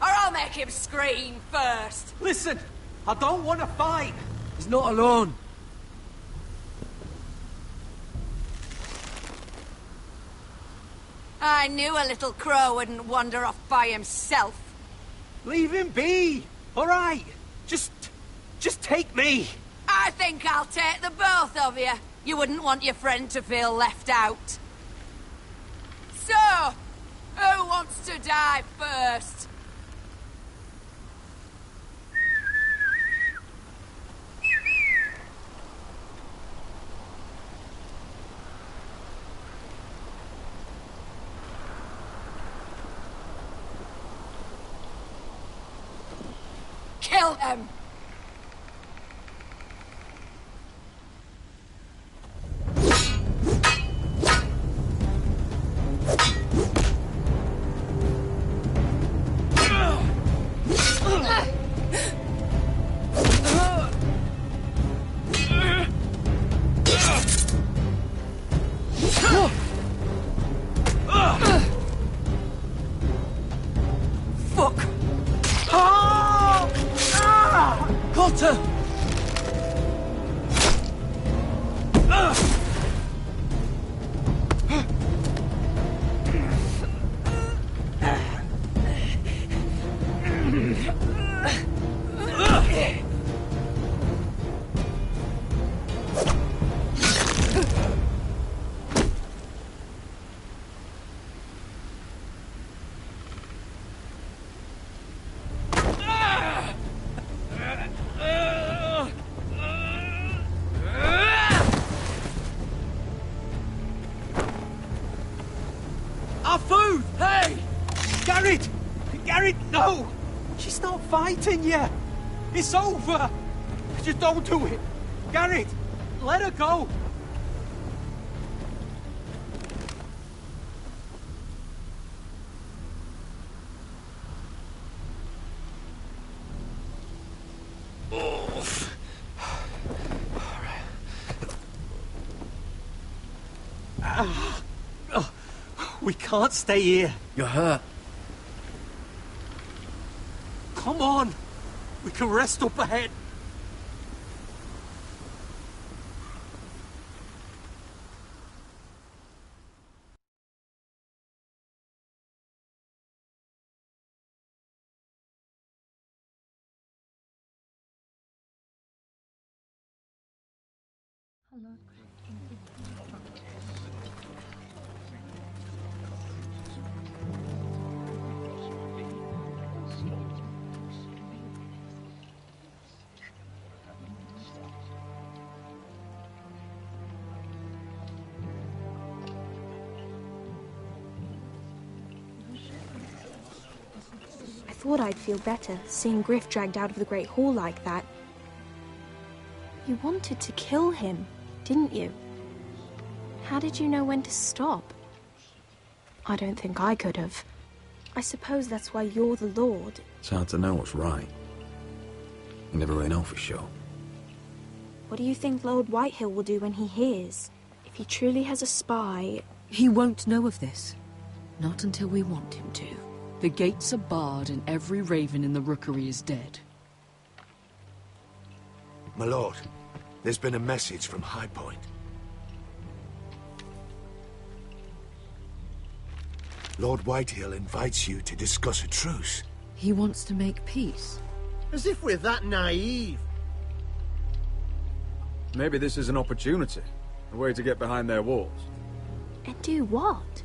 Or I'll make him scream first! Listen, I don't want to fight. He's not alone. I knew a little crow wouldn't wander off by himself. Leave him be. All right. Just take me. I think I'll take the both of you. You wouldn't want your friend to feel left out. So, who wants to die first? Kill him! Fuck! Cotter! Our food! Hey! Garrett! Garrett, no! She's not fighting yet! It's over! Just don't do it! Garrett! Let her go! We can't stay here. You're hurt. Come on! We can rest up ahead. I thought I'd feel better, seeing Griff dragged out of the Great Hall like that. You wanted to kill him, didn't you? How did you know when to stop? I don't think I could have. I suppose that's why you're the Lord. It's hard to know what's right. You never really know for sure. What do you think Lord Whitehill will do when he hears? If he truly has a spy... He won't know of this. Not until we want him to. The gates are barred and every raven in the rookery is dead. My lord, there's been a message from High Point. Lord Whitehill invites you to discuss a truce. He wants to make peace. As if we're that naive. Maybe this is an opportunity. A way to get behind their walls. And do what?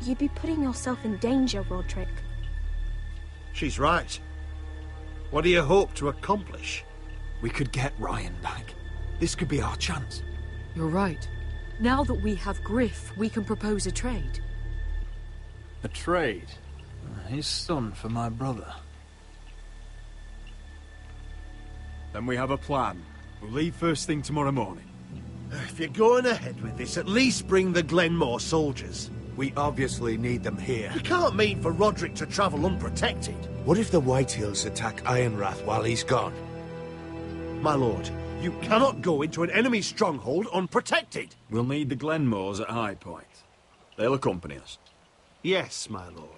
You'd be putting yourself in danger, Roderick. She's right. What do you hope to accomplish? We could get Ryan back. This could be our chance. You're right. Now that we have Griff, we can propose a trade. A trade? His son for my brother. Then we have a plan. We'll leave first thing tomorrow morning. If you're going ahead with this, at least bring the Glenmore soldiers. We obviously need them here. You can't mean for Roderick to travel unprotected. What if the Whitehills attack Ironrath while he's gone? My lord, you cannot go into an enemy stronghold unprotected. We'll need the Glenmores at High Point. They'll accompany us. Yes, my lord.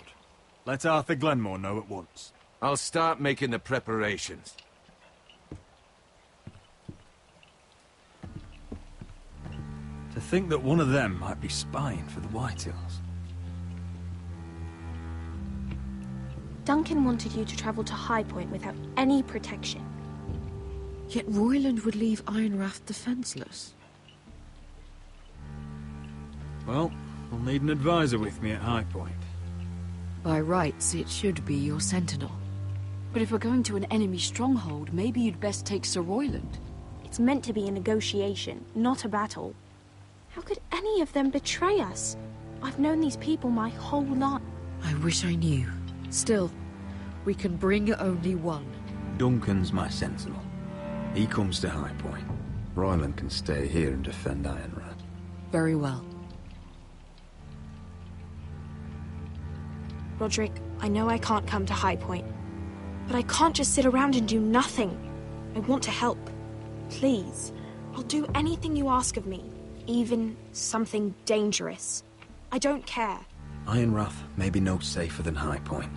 Let Arthur Glenmore know at once. I'll start making the preparations. To think that one of them might be spying for the Whitehills. Duncan wanted you to travel to High Point without any protection. Yet Royland would leave Ironrath defenseless. Well, we'll need an advisor with me at High Point. By rights, it should be your sentinel. But if we're going to an enemy stronghold, maybe you'd best take Sir Royland. It's meant to be a negotiation, not a battle. How could any of them betray us? I've known these people my whole life. I wish I knew. Still, we can bring only one. Duncan's my sentinel. He comes to High Point. Royland can stay here and defend Ironrath. Very well. Roderick, I know I can't come to High Point, but I can't just sit around and do nothing. I want to help. Please, I'll do anything you ask of me, even something dangerous. I don't care. Ironrath may be no safer than High Point.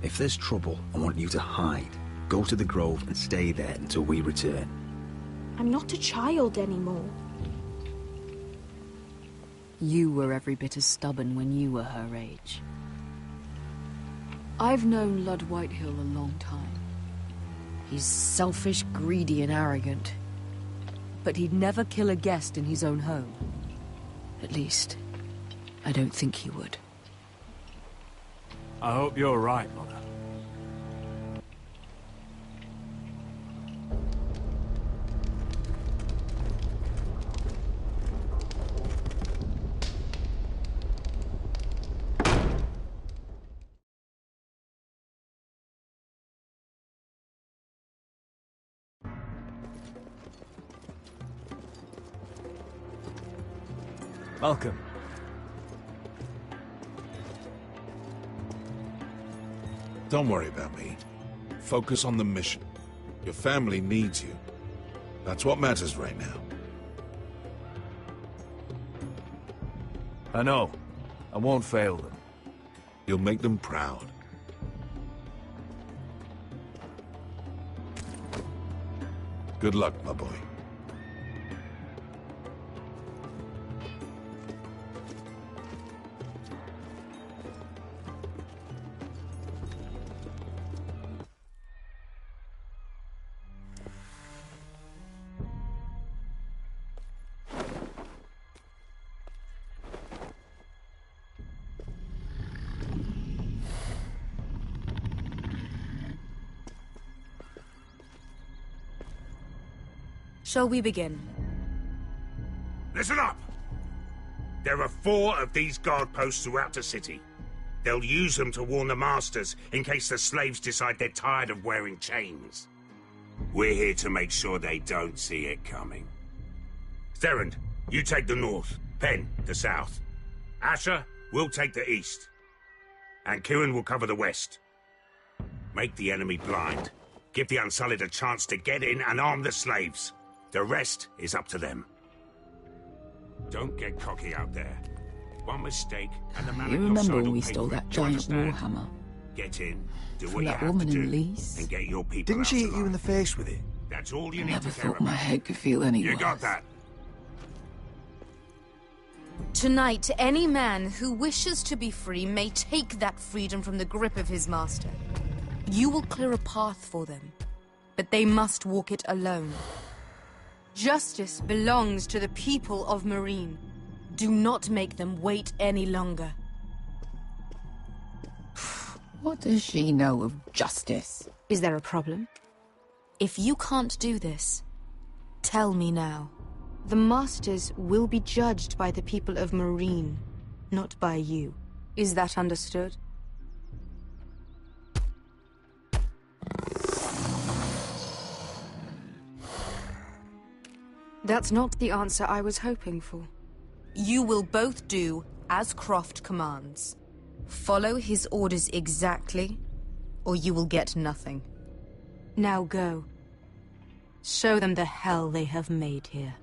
If there's trouble, I want you to hide. Go to the Grove and stay there until we return. I'm not a child anymore. You were every bit as stubborn when you were her age. I've known Lord Whitehill a long time. He's selfish, greedy, and arrogant. But he'd never kill a guest in his own home. At least, I don't think he would. I hope you're right, Mother. Welcome. Don't worry about me. Focus on the mission. Your family needs you. That's what matters right now. I know. I won't fail them. You'll make them proud. Good luck, my boy. Shall we begin? Listen up! There are 4 of these guard posts throughout the city. They'll use them to warn the masters in case the slaves decide they're tired of wearing chains. We're here to make sure they don't see it coming. Therend, you take the north. Pen, the south. Asher, we'll take the east. And Kieran will cover the west. Make the enemy blind. Give the Unsullied a chance to get in and arm the slaves. The rest is up to them. Don't get cocky out there. One mistake and the man You at your remember side when will we pay stole for that it. giant You understand? warhammer? Get in, do From what you that have woman to do, in Lease? and get your people Didn't out she hit alive. you in the face with it? That's all you need Never to care thought my about. head could feel any You worse. got that? Tonight, any man who wishes to be free may take that freedom from the grip of his master. You will clear a path for them, but they must walk it alone. Justice belongs to the people of Marine. Do not make them wait any longer. What does she know of justice? Is there a problem? If you can't do this, tell me now. The Masters will be judged by the people of Marine, not by you. Is that understood? That's not the answer I was hoping for. You will both do as Croft commands. Follow his orders exactly, or you will get nothing. Now go. Show them the hell they have made here.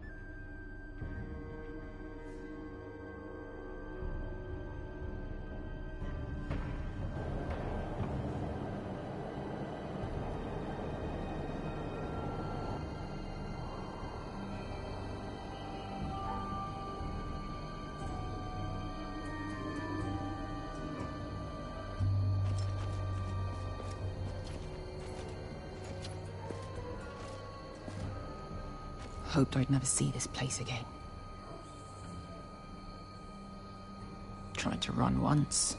Hoped I'd never see this place again. Tried to run once.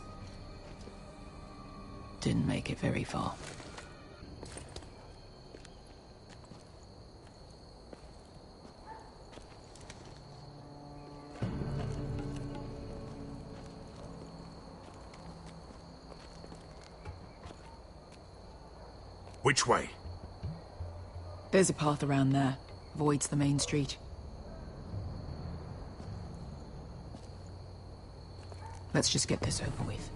Didn't make it very far. Which way? There's a path around there. Avoids the main street. Let's just get this over with.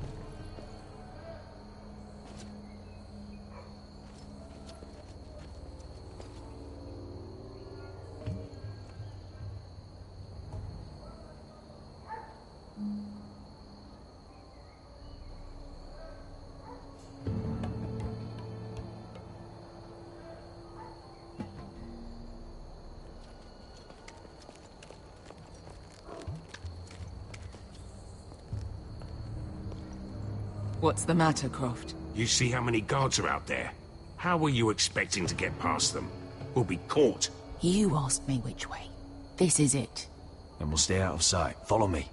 What's the matter, Croft? You see how many guards are out there? How were you expecting to get past them? We'll be caught. You asked me which way. This is it. Then we'll stay out of sight. Follow me.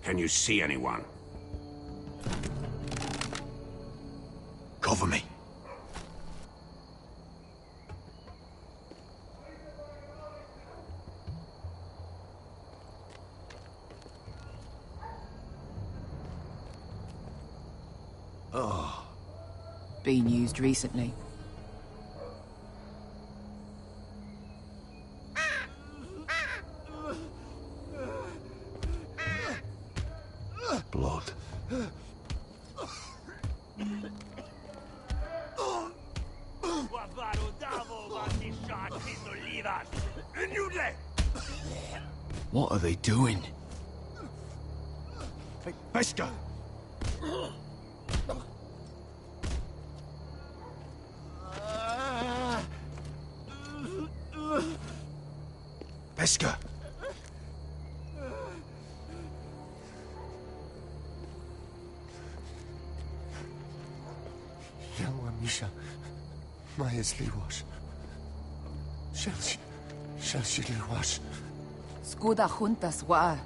Can you see anyone? Cover me. Oh. Been used recently. Blood. What are they doing? Hey, Pesca! Pesca! Yelwa Misha, Maya's Liwash. Shall she Liwash? Skuda juntas wa.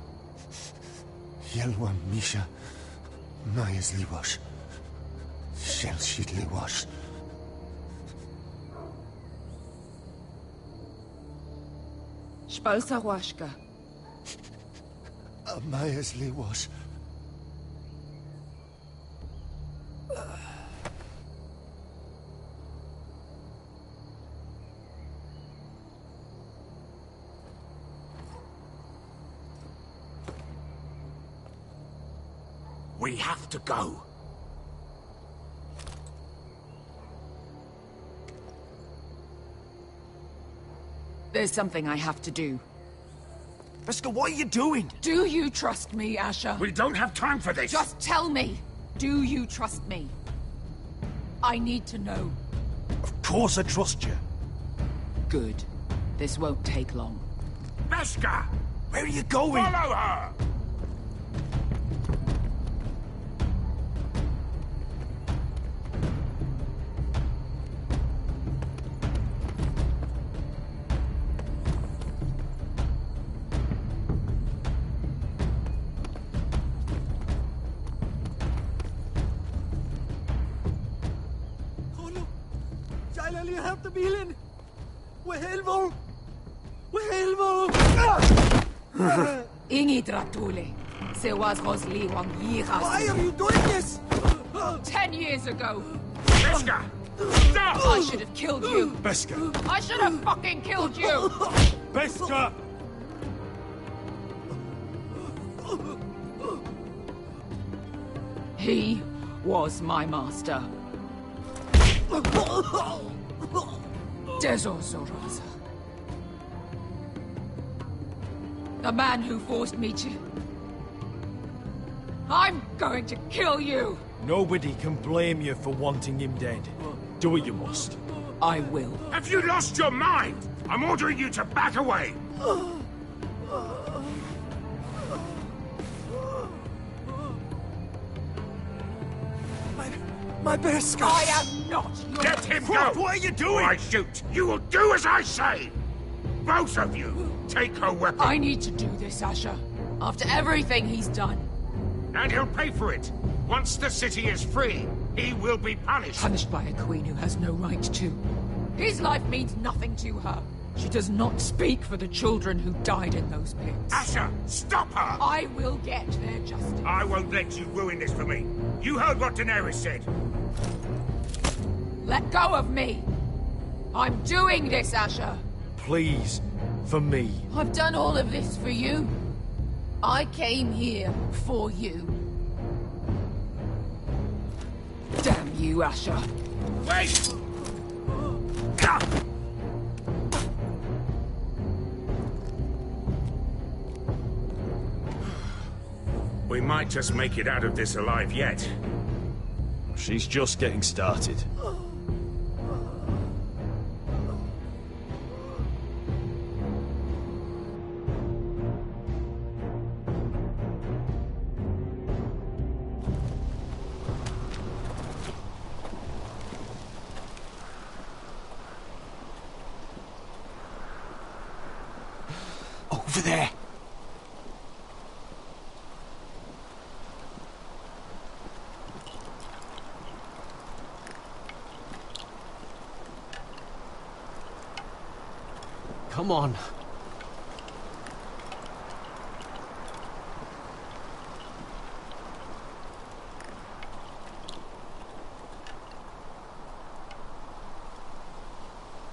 Yelwa Misha, Maya's Liwash. Shall she Liwash? Spalsa washka. Maya's Liwash. We have to go. There's something I have to do. Pesca, what are you doing? Do you trust me, Asher? We don't have time for this. Just tell me. Do you trust me? I need to know. Of course I trust you. Good. This won't take long. Pesca! Where are you going? Follow her! Ingi Dratule. Se was Rosli Wang Yiras. Why are you doing this? 10 years ago. Pesca! Stop! I should have killed you. Pesca! I should have fucking killed you. Pesca! He was my master. Dezo Zoraza. The man who forced me to... I'm going to kill you! Nobody can blame you for wanting him dead. Do what you must. I will. Have you lost your mind? I'm ordering you to back away! My best guy! I am not your... Let him go! What are you doing? Or I shoot! You will do as I say! Both of you! Take her weapon! I need to do this, Asher. After everything he's done. And he'll pay for it! Once the city is free, he will be punished! Punished by a queen who has no right to. His life means nothing to her. She does not speak for the children who died in those pits. Asher, stop her! I will get their justice. I won't let you ruin this for me. You heard what Daenerys said. Let go of me! I'm doing this, Asher! Please, for me. I've done all of this for you. I came here for you. Damn you, Asher. Wait! We might just make it out of this alive yet. She's just getting started. Over there! Come on.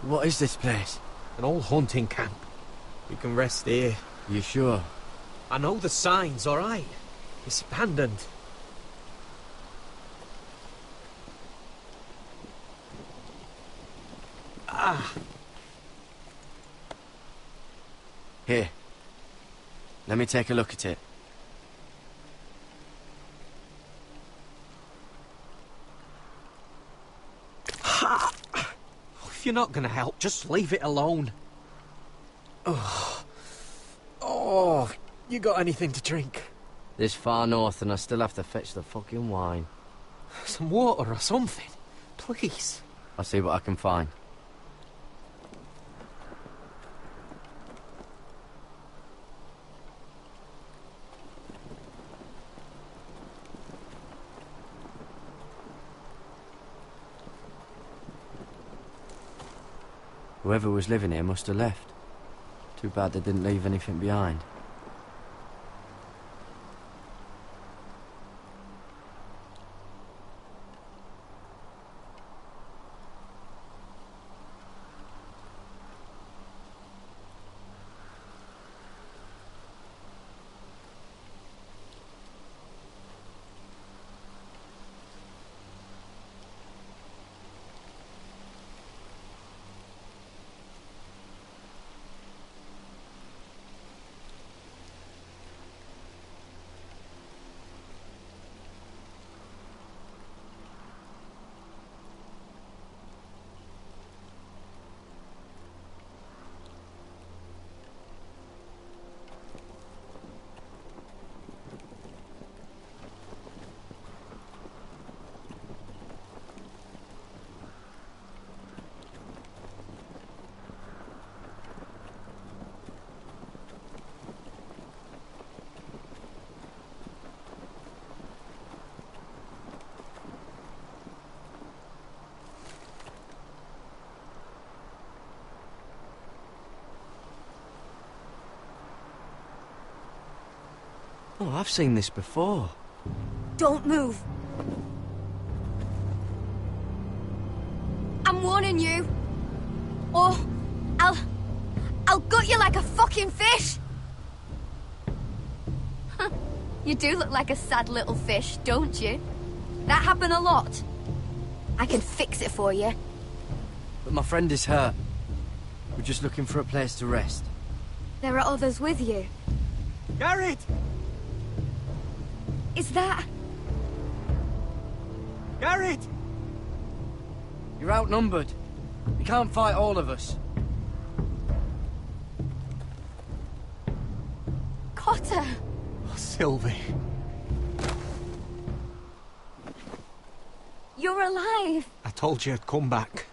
What is this place? An old hunting camp. We can rest here. You sure? I know the signs, alright? It's abandoned. Ah. Here. Let me take a look at it. Ha! If you're not gonna help, just leave it alone. Oh, you got anything to drink? This far north and I still have to fetch the fucking wine. Some water or something, please. I'll see what I can find. Whoever was living here must have left. Too bad they didn't leave anything behind. Oh, I've seen this before. Don't move. I'm warning you. Or I'll gut you like a fucking fish. You do look like a sad little fish, don't you? That happen a lot. I can fix it for you. But my friend is hurt. We're just looking for a place to rest. There are others with you. Garrett! Is that... Garrett! You're outnumbered. You can't fight all of us. Cotter! Oh, Sylvie. You're alive! I told you I'd come back.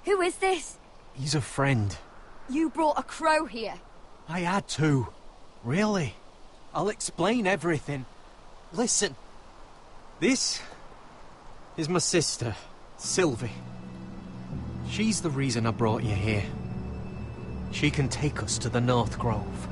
Who is this? He's a friend. You brought a crow here. I had to. Really. I'll explain everything. Listen. This is my sister, Sylvie. She's the reason I brought you here. She can take us to the North Grove.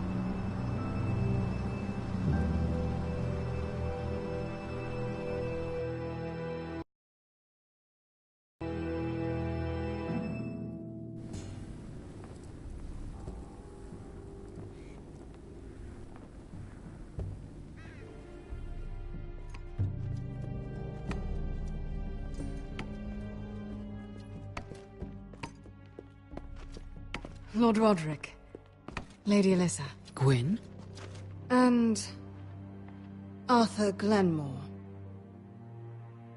Lord Roderick, Lady Alyssa. Gwyn? And... Arthur Glenmore.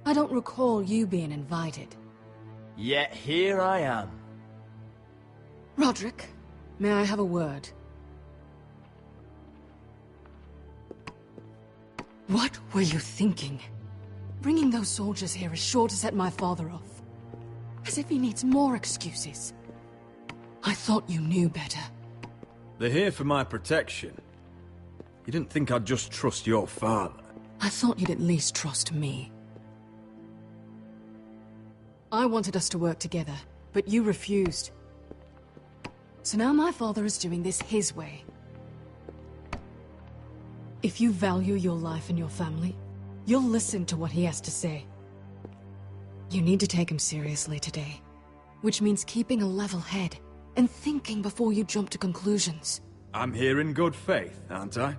I don't recall you being invited. Yet here I am. Roderick, may I have a word? What were you thinking? Bringing those soldiers here is sure to set my father off. As if he needs more excuses. I thought you knew better. They're here for my protection. You didn't think I'd just trust your father? I thought you'd at least trust me. I wanted us to work together, but you refused. So now my father is doing this his way. If you value your life and your family, you'll listen to what he has to say. You need to take him seriously today. which means keeping a level head and thinking before you jump to conclusions. I'm here in good faith, aren't I?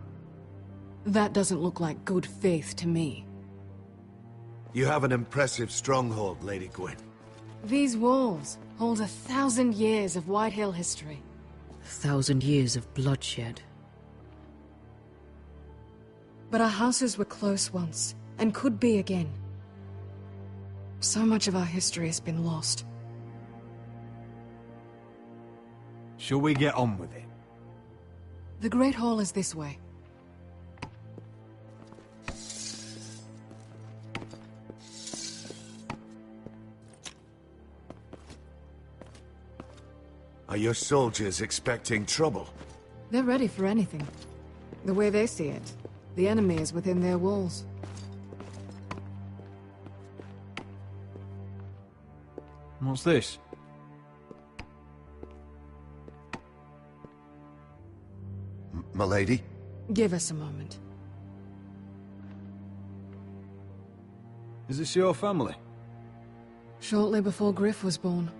That doesn't look like good faith to me. You have an impressive stronghold, Lady Gwyn. These walls hold 1,000 years of Whitehill history. 1,000 years of bloodshed. But our houses were close once, and could be again. So much of our history has been lost. Shall we get on with it? The Great Hall is this way. Are your soldiers expecting trouble? They're ready for anything. The way they see it, the enemy is within their walls. What's this? Milady? Give us a moment. Is this your family? Shortly before Griff was born.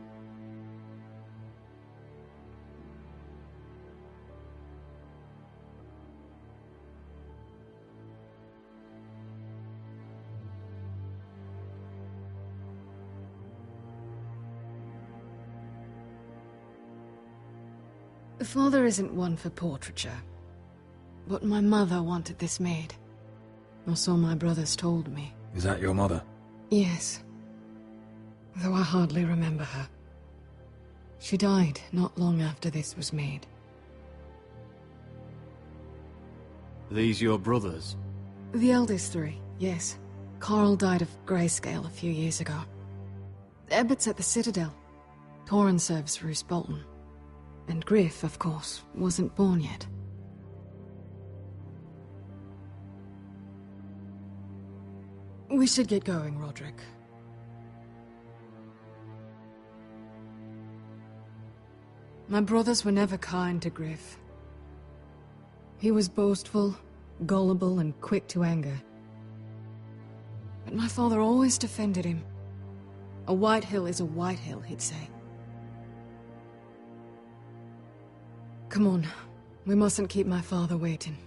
Father isn't one for portraiture, but my mother wanted this made. Or so my brothers told me. Is that your mother? Yes. Though I hardly remember her. She died not long after this was made. These your brothers? The eldest three, yes. Carl died of grayscale a few years ago. Ebbett's at the Citadel. Torrin serves Roose Bolton. And Griff, of course, wasn't born yet. We should get going, Roderick. My brothers were never kind to Griff. He was boastful, gullible, and quick to anger. But my father always defended him. A Whitehill is a Whitehill, he'd say. Come on. We mustn't keep my father waiting.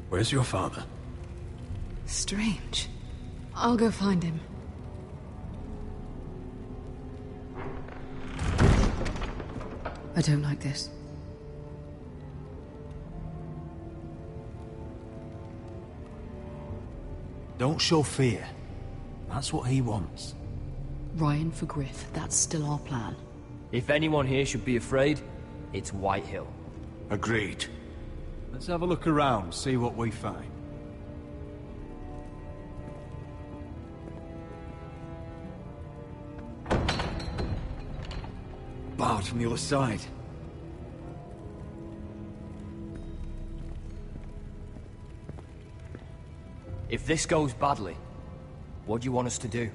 Where's your father? Strange. I'll go find him. I don't like this. Don't show fear. That's what he wants. Ryan for Griff, that's still our plan. If anyone here should be afraid, it's Whitehill. Agreed. Let's have a look around, see what we find. Barred from the other side. If this goes badly, what do you want us to do?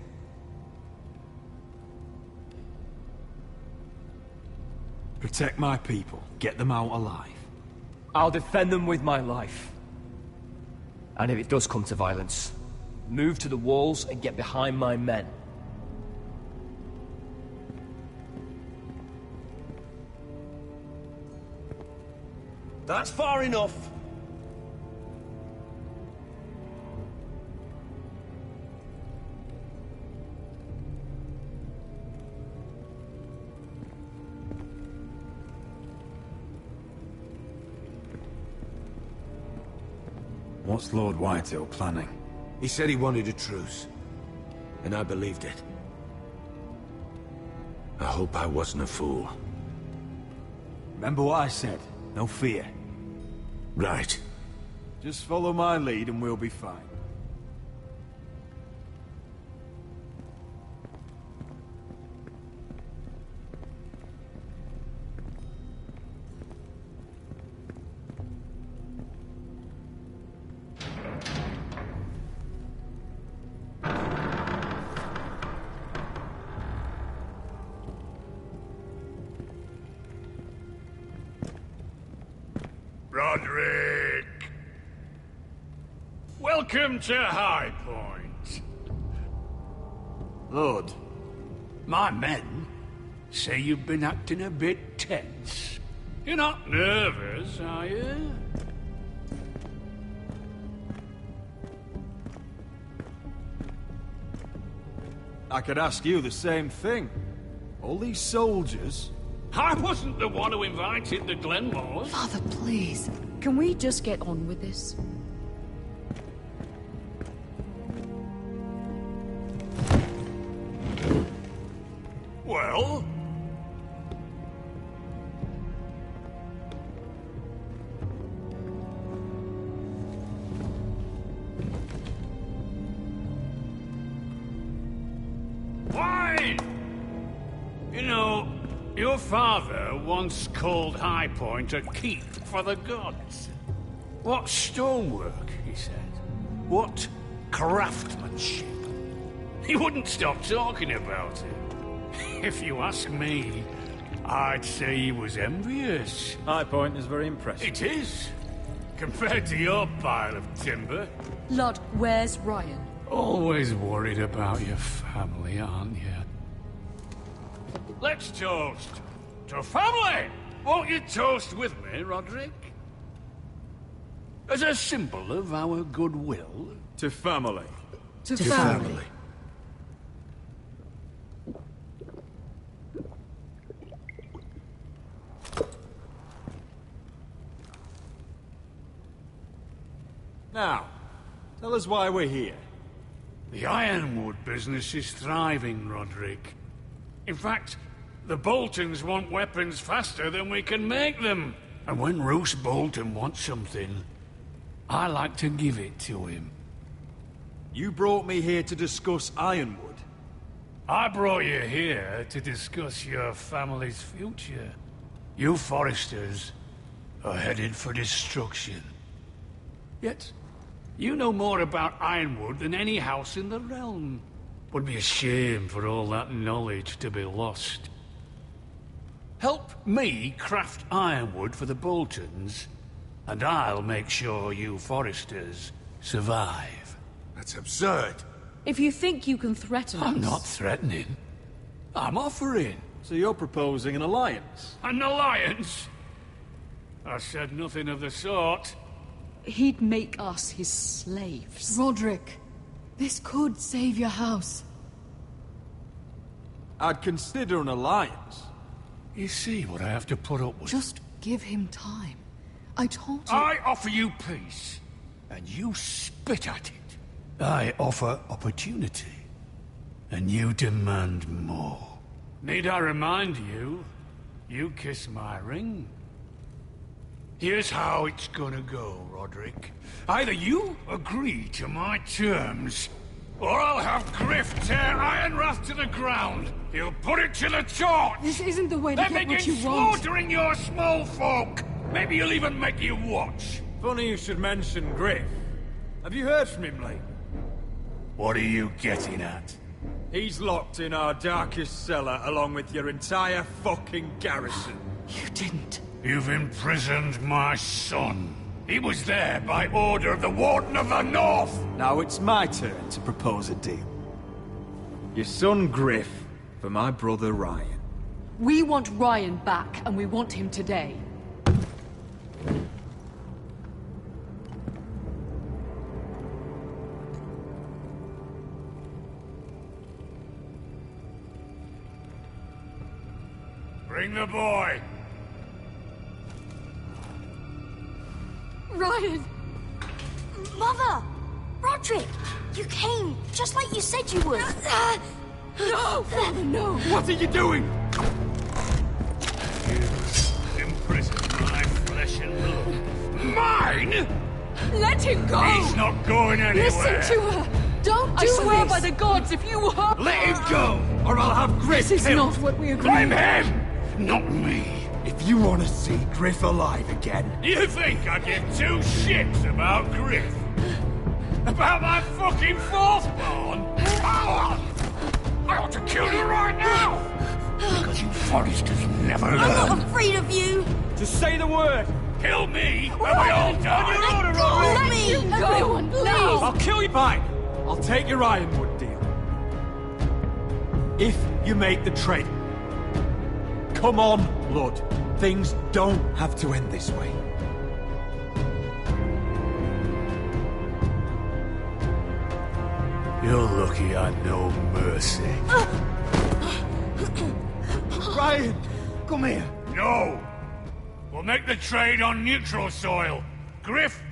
Protect my people. Get them out alive. I'll defend them with my life. And if it does come to violence, move to the walls and get behind my men. That's far enough. What's Lord Whitehill planning? He said he wanted a truce, and I believed it. I hope I wasn't a fool. Remember what I said. No fear. Right. Just follow my lead and we'll be fine. Roderick! Welcome to High Point. Lord, my men say you've been acting a bit tense. You're not nervous, are you? I could ask you the same thing. All these soldiers... I wasn't the one who invited the Glenmores. Father, please. Can we just get on with this? Well? Why? You know, your father once called High Point a keep for the gods. What stonework, he said. What craftsmanship. He wouldn't stop talking about it. If you ask me, I'd say he was envious. High Point is very impressive. It is. Compared to your pile of timber. Lord, where's Ryan? Always worried about your family, aren't you? Let's toast to family! Won't you toast with me, Roderick? As a symbol of our goodwill. To family. To family. Now, tell us why we're here. The ironwood business is thriving, Roderick. In fact, the Boltons want weapons faster than we can make them. And when Roose Bolton wants something, I like to give it to him. You brought me here to discuss ironwood. I brought you here to discuss your family's future. You Foresters are headed for destruction. Yet, you know more about ironwood than any house in the realm. Would be a shame for all that knowledge to be lost. Help me craft ironwood for the Boltons, and I'll make sure you Foresters survive. That's absurd. If you think you can threaten us... I'm not threatening. I'm offering. So you're proposing an alliance? An alliance? I said nothing of the sort. He'd make us his slaves. Roderick, this could save your house. I'd consider an alliance. You see what I have to put up with? Just give him time. I told you... I offer you peace, and you spit at it. I offer opportunity, and you demand more. Need I remind you, you kiss my ring? Here's how it's gonna go, Roderick. Either you agree to my terms, or I'll have Griff tear Ironrath to the ground. He'll put it to the torch! This isn't the way to then get what begin you want. slaughtering your small folk! Maybe he'll even make you watch. Funny you should mention Griff. Have you heard from him lately? What are you getting at? He's locked in our darkest cellar along with your entire fucking garrison. You didn't. You've imprisoned my son. He was there by order of the Warden of the North! Now it's my turn to propose a deal. Your son Griff for my brother Ryan. We want Ryan back, and we want him today. Bring the boy! Ryan! Mother! Roderick! You came, just like you said you would. No! Father, no! What are you doing? You imprisoned my flesh and blood. Mine?! Let him go! He's not going anywhere! Listen to her! Don't do this! I swear by the gods, if you hurt... Let him go, or I'll have Griff This is killed. not what we agreed. Blame him, not me. If you want to see Griff alive again... You think I give two shits about Griff? About my fucking fourthborn? I ought to kill you right now! Because you Foresters never learn. I'm not afraid of you! Just say the word, Kill me, and we all die! Let me go! Everyone, please! I'll kill you, fine! I'll take your ironwood deal. If you make the trade. Come on, Blood. Things don't have to end this way. You're lucky I know mercy. Ryan, come here. No! We'll make the trade on neutral soil. Griff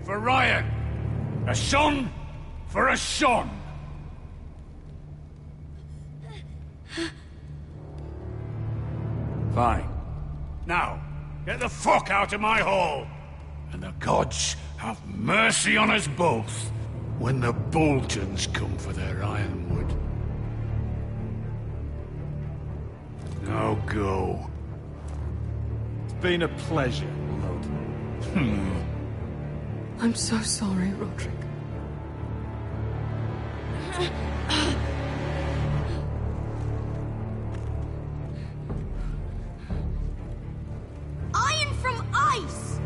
for Ryan. A son for a son. Fine. Now, get the fuck out of my hall. And the gods have mercy on us both when the Boltons come for their ironwood. Now go. It's been a pleasure, Blood. I'm so sorry, Roderick. Iron from ice!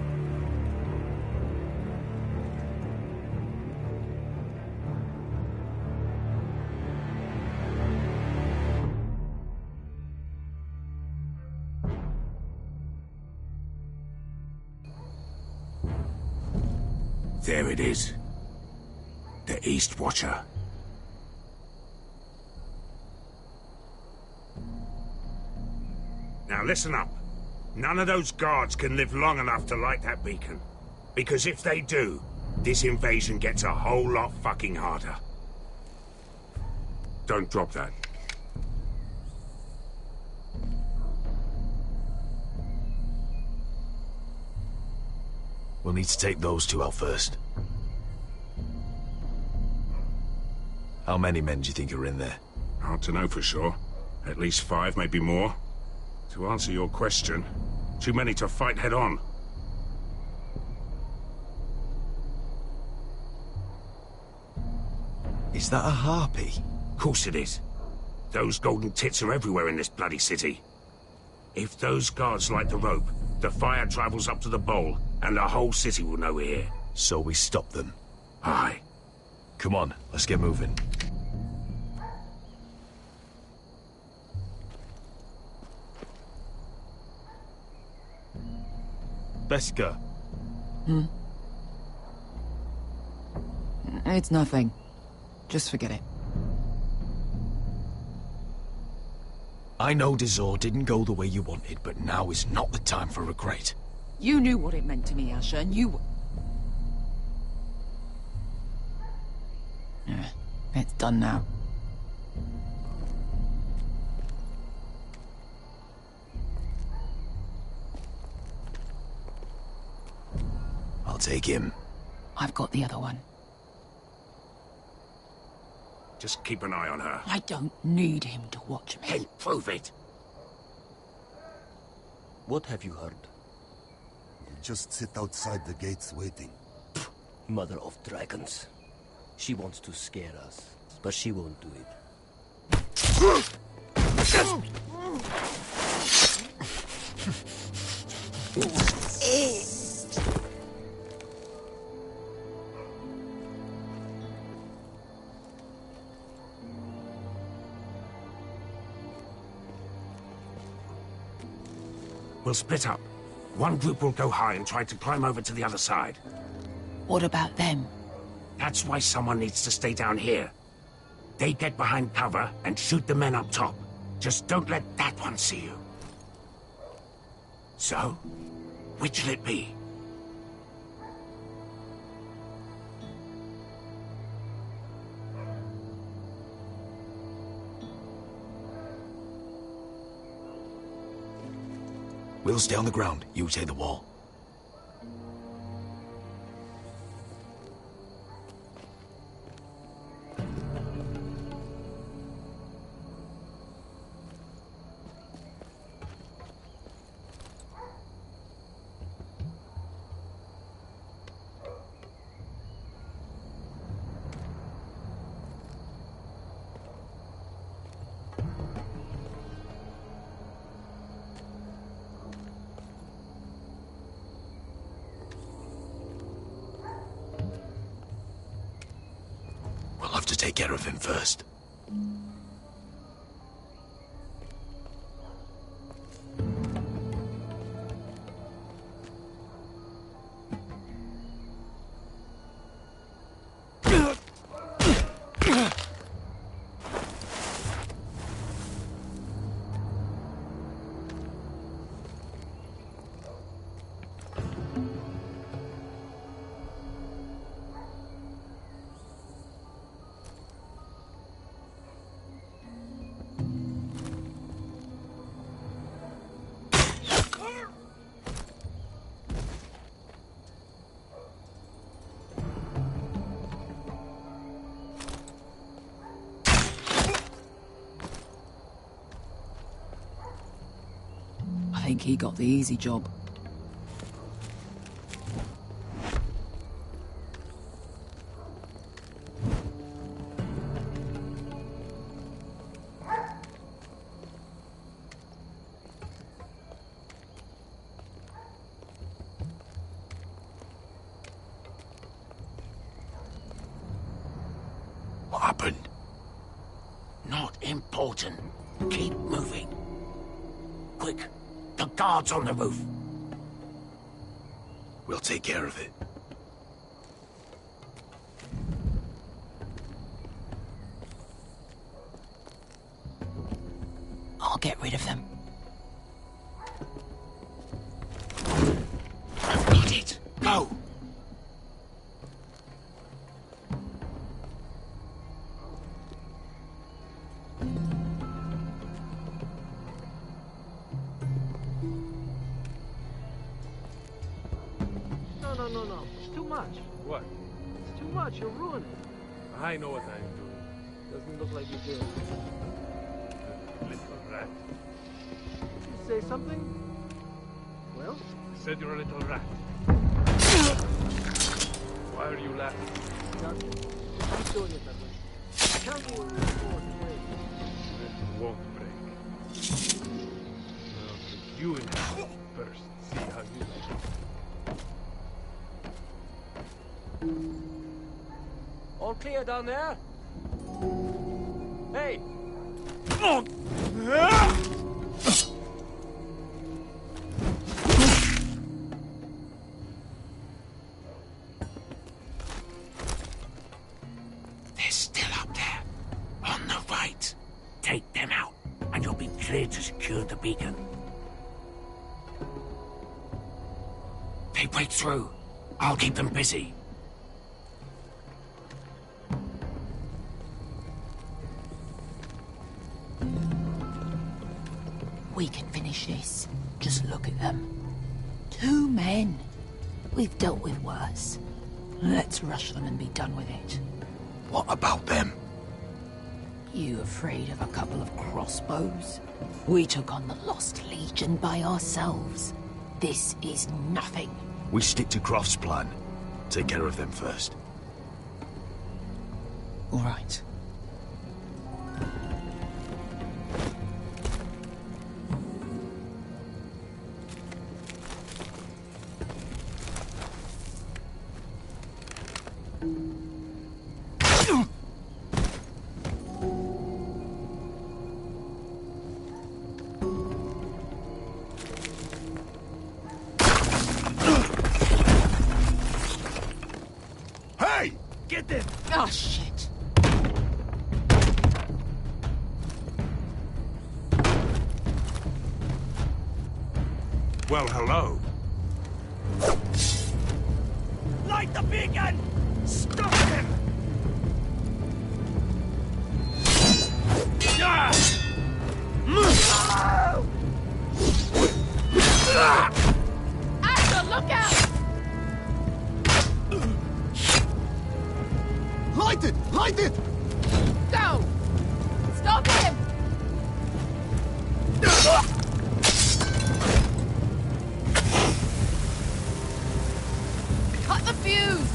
There it is. The East Watcher. Now listen up. None of those guards can live long enough to light that beacon. Because if they do, this invasion gets a whole lot fucking harder. Don't drop that. We'll need to take those two out first. How many men do you think are in there? Hard to know for sure. At least 5, maybe more. To answer your question, too many to fight head on. Is that a harpy? Of course it is. Those golden tits are everywhere in this bloody city. If those guards light the rope, the fire travels up to the bowl, and the whole city will know we're here. So we stop them. Aye. Come on, let's get moving. Beskha. It's nothing. Just forget it. I know Dazor didn't go the way you wanted, but now is not the time for regret. You knew what it meant to me, Asher, and you... Yeah, it's done now. I'll take him. I've got the other one. Just keep an eye on her. I don't need him to watch me. Then prove it. What have you heard? Just sit outside the gates waiting. Mother of dragons. She wants to scare us, but she won't do it. We'll split up. One group will go high and try to climb over to the other side. What about them? That's why someone needs to stay down here. They get behind cover and shoot the men up top. Just don't let that one see you. So, which'll it be? We'll stay on the ground. You take the wall. to take care of him first. I think he got the easy job. What happened? Not important. Keep moving. Quick, the guard's on the roof. We'll take care of it. I'll get rid of them. I've got it. Go! No. It's too much. What? It's too much. You'll ruin it. I know what I'm doing. Doesn't look like you do. Little rat. Did you say something? Well? I said you're a little rat. Why are you laughing? Nothing. Just keep doing it that way. Tell me when you're going away. It won't break. I'll put you in hell first. See how you like it. All clear down there? Hey! They're still up there. On the right. Take them out, and you'll be clear to secure the beacon. They break through. I'll keep them busy. We can finish this. Just look at them. 2 men. We've dealt with worse. Let's rush them and be done with it. What about them? You afraid of a couple of crossbows? We took on the Lost Legion by ourselves. This is nothing. We stick to Croft's plan. Take care of them first. All right. Hey! Get them! Oh, shit. Well, hello. Light the beacon! Stop him! Asher, look out! Light it! Light it! Go! Stop him! Cut the fuse!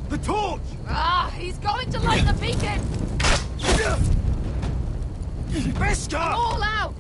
The torch! Ah, he's He's going to light the beacon! Beskar! I'm all out!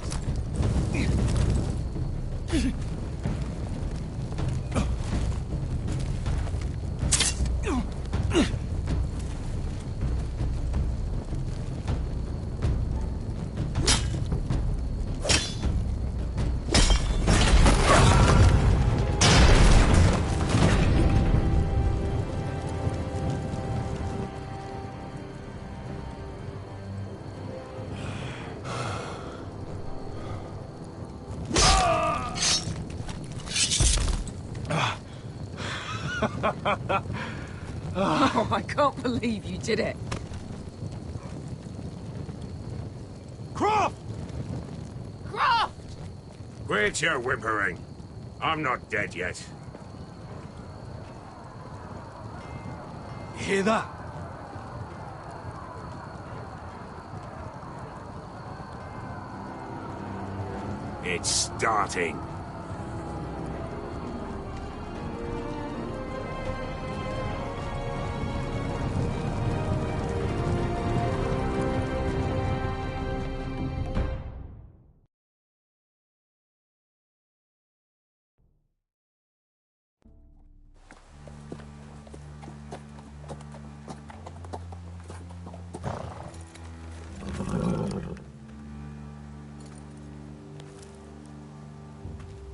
Oh, I can't believe you did it. Croft! Croft! Quit your whimpering. I'm not dead yet. You hear that? It's starting.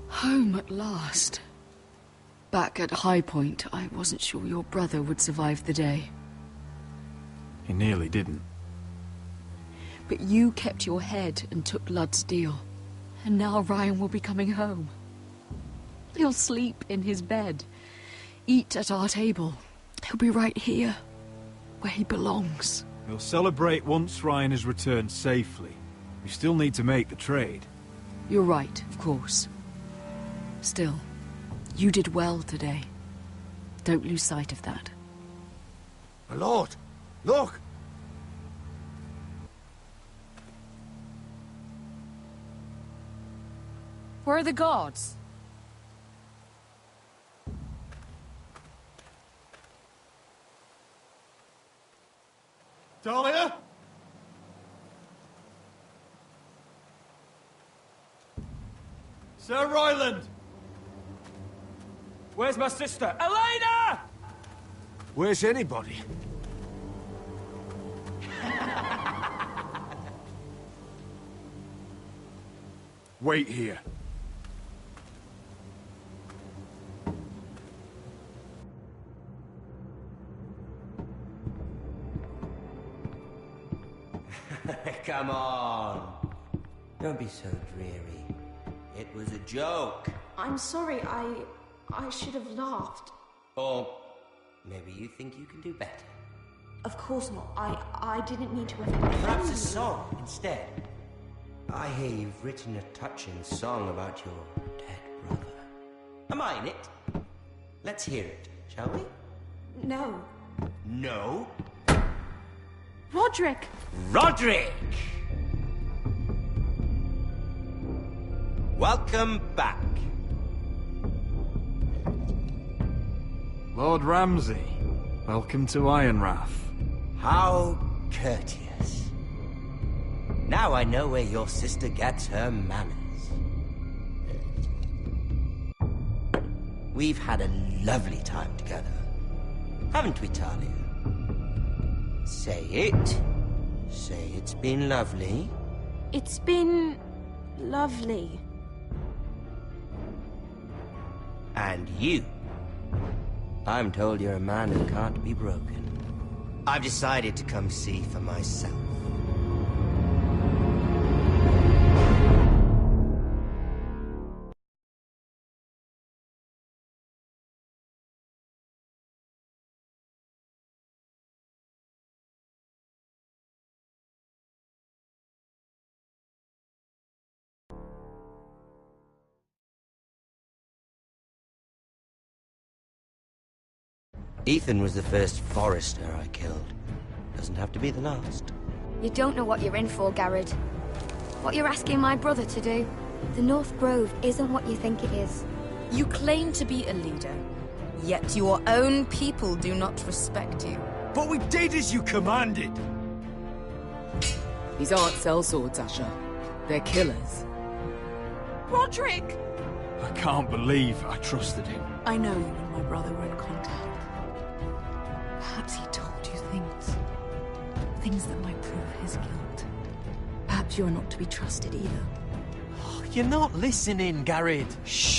Home at last. Back at High Point, I wasn't sure your brother would survive the day. He nearly didn't. But you kept your head and took Ludd's deal. And now Ryan will be coming home. He'll sleep in his bed, eat at our table. He'll be right here, where he belongs. We'll celebrate once Ryan has returned safely. We still need to make the trade. You're right, of course. Still, you did well today. Don't lose sight of that. My lord, look! Where are the guards? Dahlia? Sir Ryland! Where's my sister? Elena! Where's anybody? Wait here. Come on. Don't be so dreary. It was a joke. I'm sorry, I should have laughed. Or maybe you think you can do better. Of course not. I didn't mean to offend you. Perhaps a song instead. I hear you've written a touching song about your dead brother. Am I in it? Let's hear it, shall we? No. No? Roderick! Roderick! Welcome back. Lord Ramsay, welcome to Ironrath. How courteous. Now I know where your sister gets her manners. We've had a lovely time together, haven't we, Talia? Say it. Say it's been lovely. It's been lovely. And you. I'm told you're a man who can't be broken. I've decided to come see for myself. Ethan was the first Forester I killed. Doesn't have to be the last. You don't know what you're in for, Garrod. What you're asking my brother to do. The North Grove isn't what you think it is. You claim to be a leader, yet your own people do not respect you. but we did as you commanded. These aren't sellswords, Asher. They're killers. Roderick! I can't believe I trusted him. I know you and my brother were in contact. Perhaps he told you things. Things that might prove his guilt. Perhaps you are not to be trusted either. You're not listening, Garrett. Shh!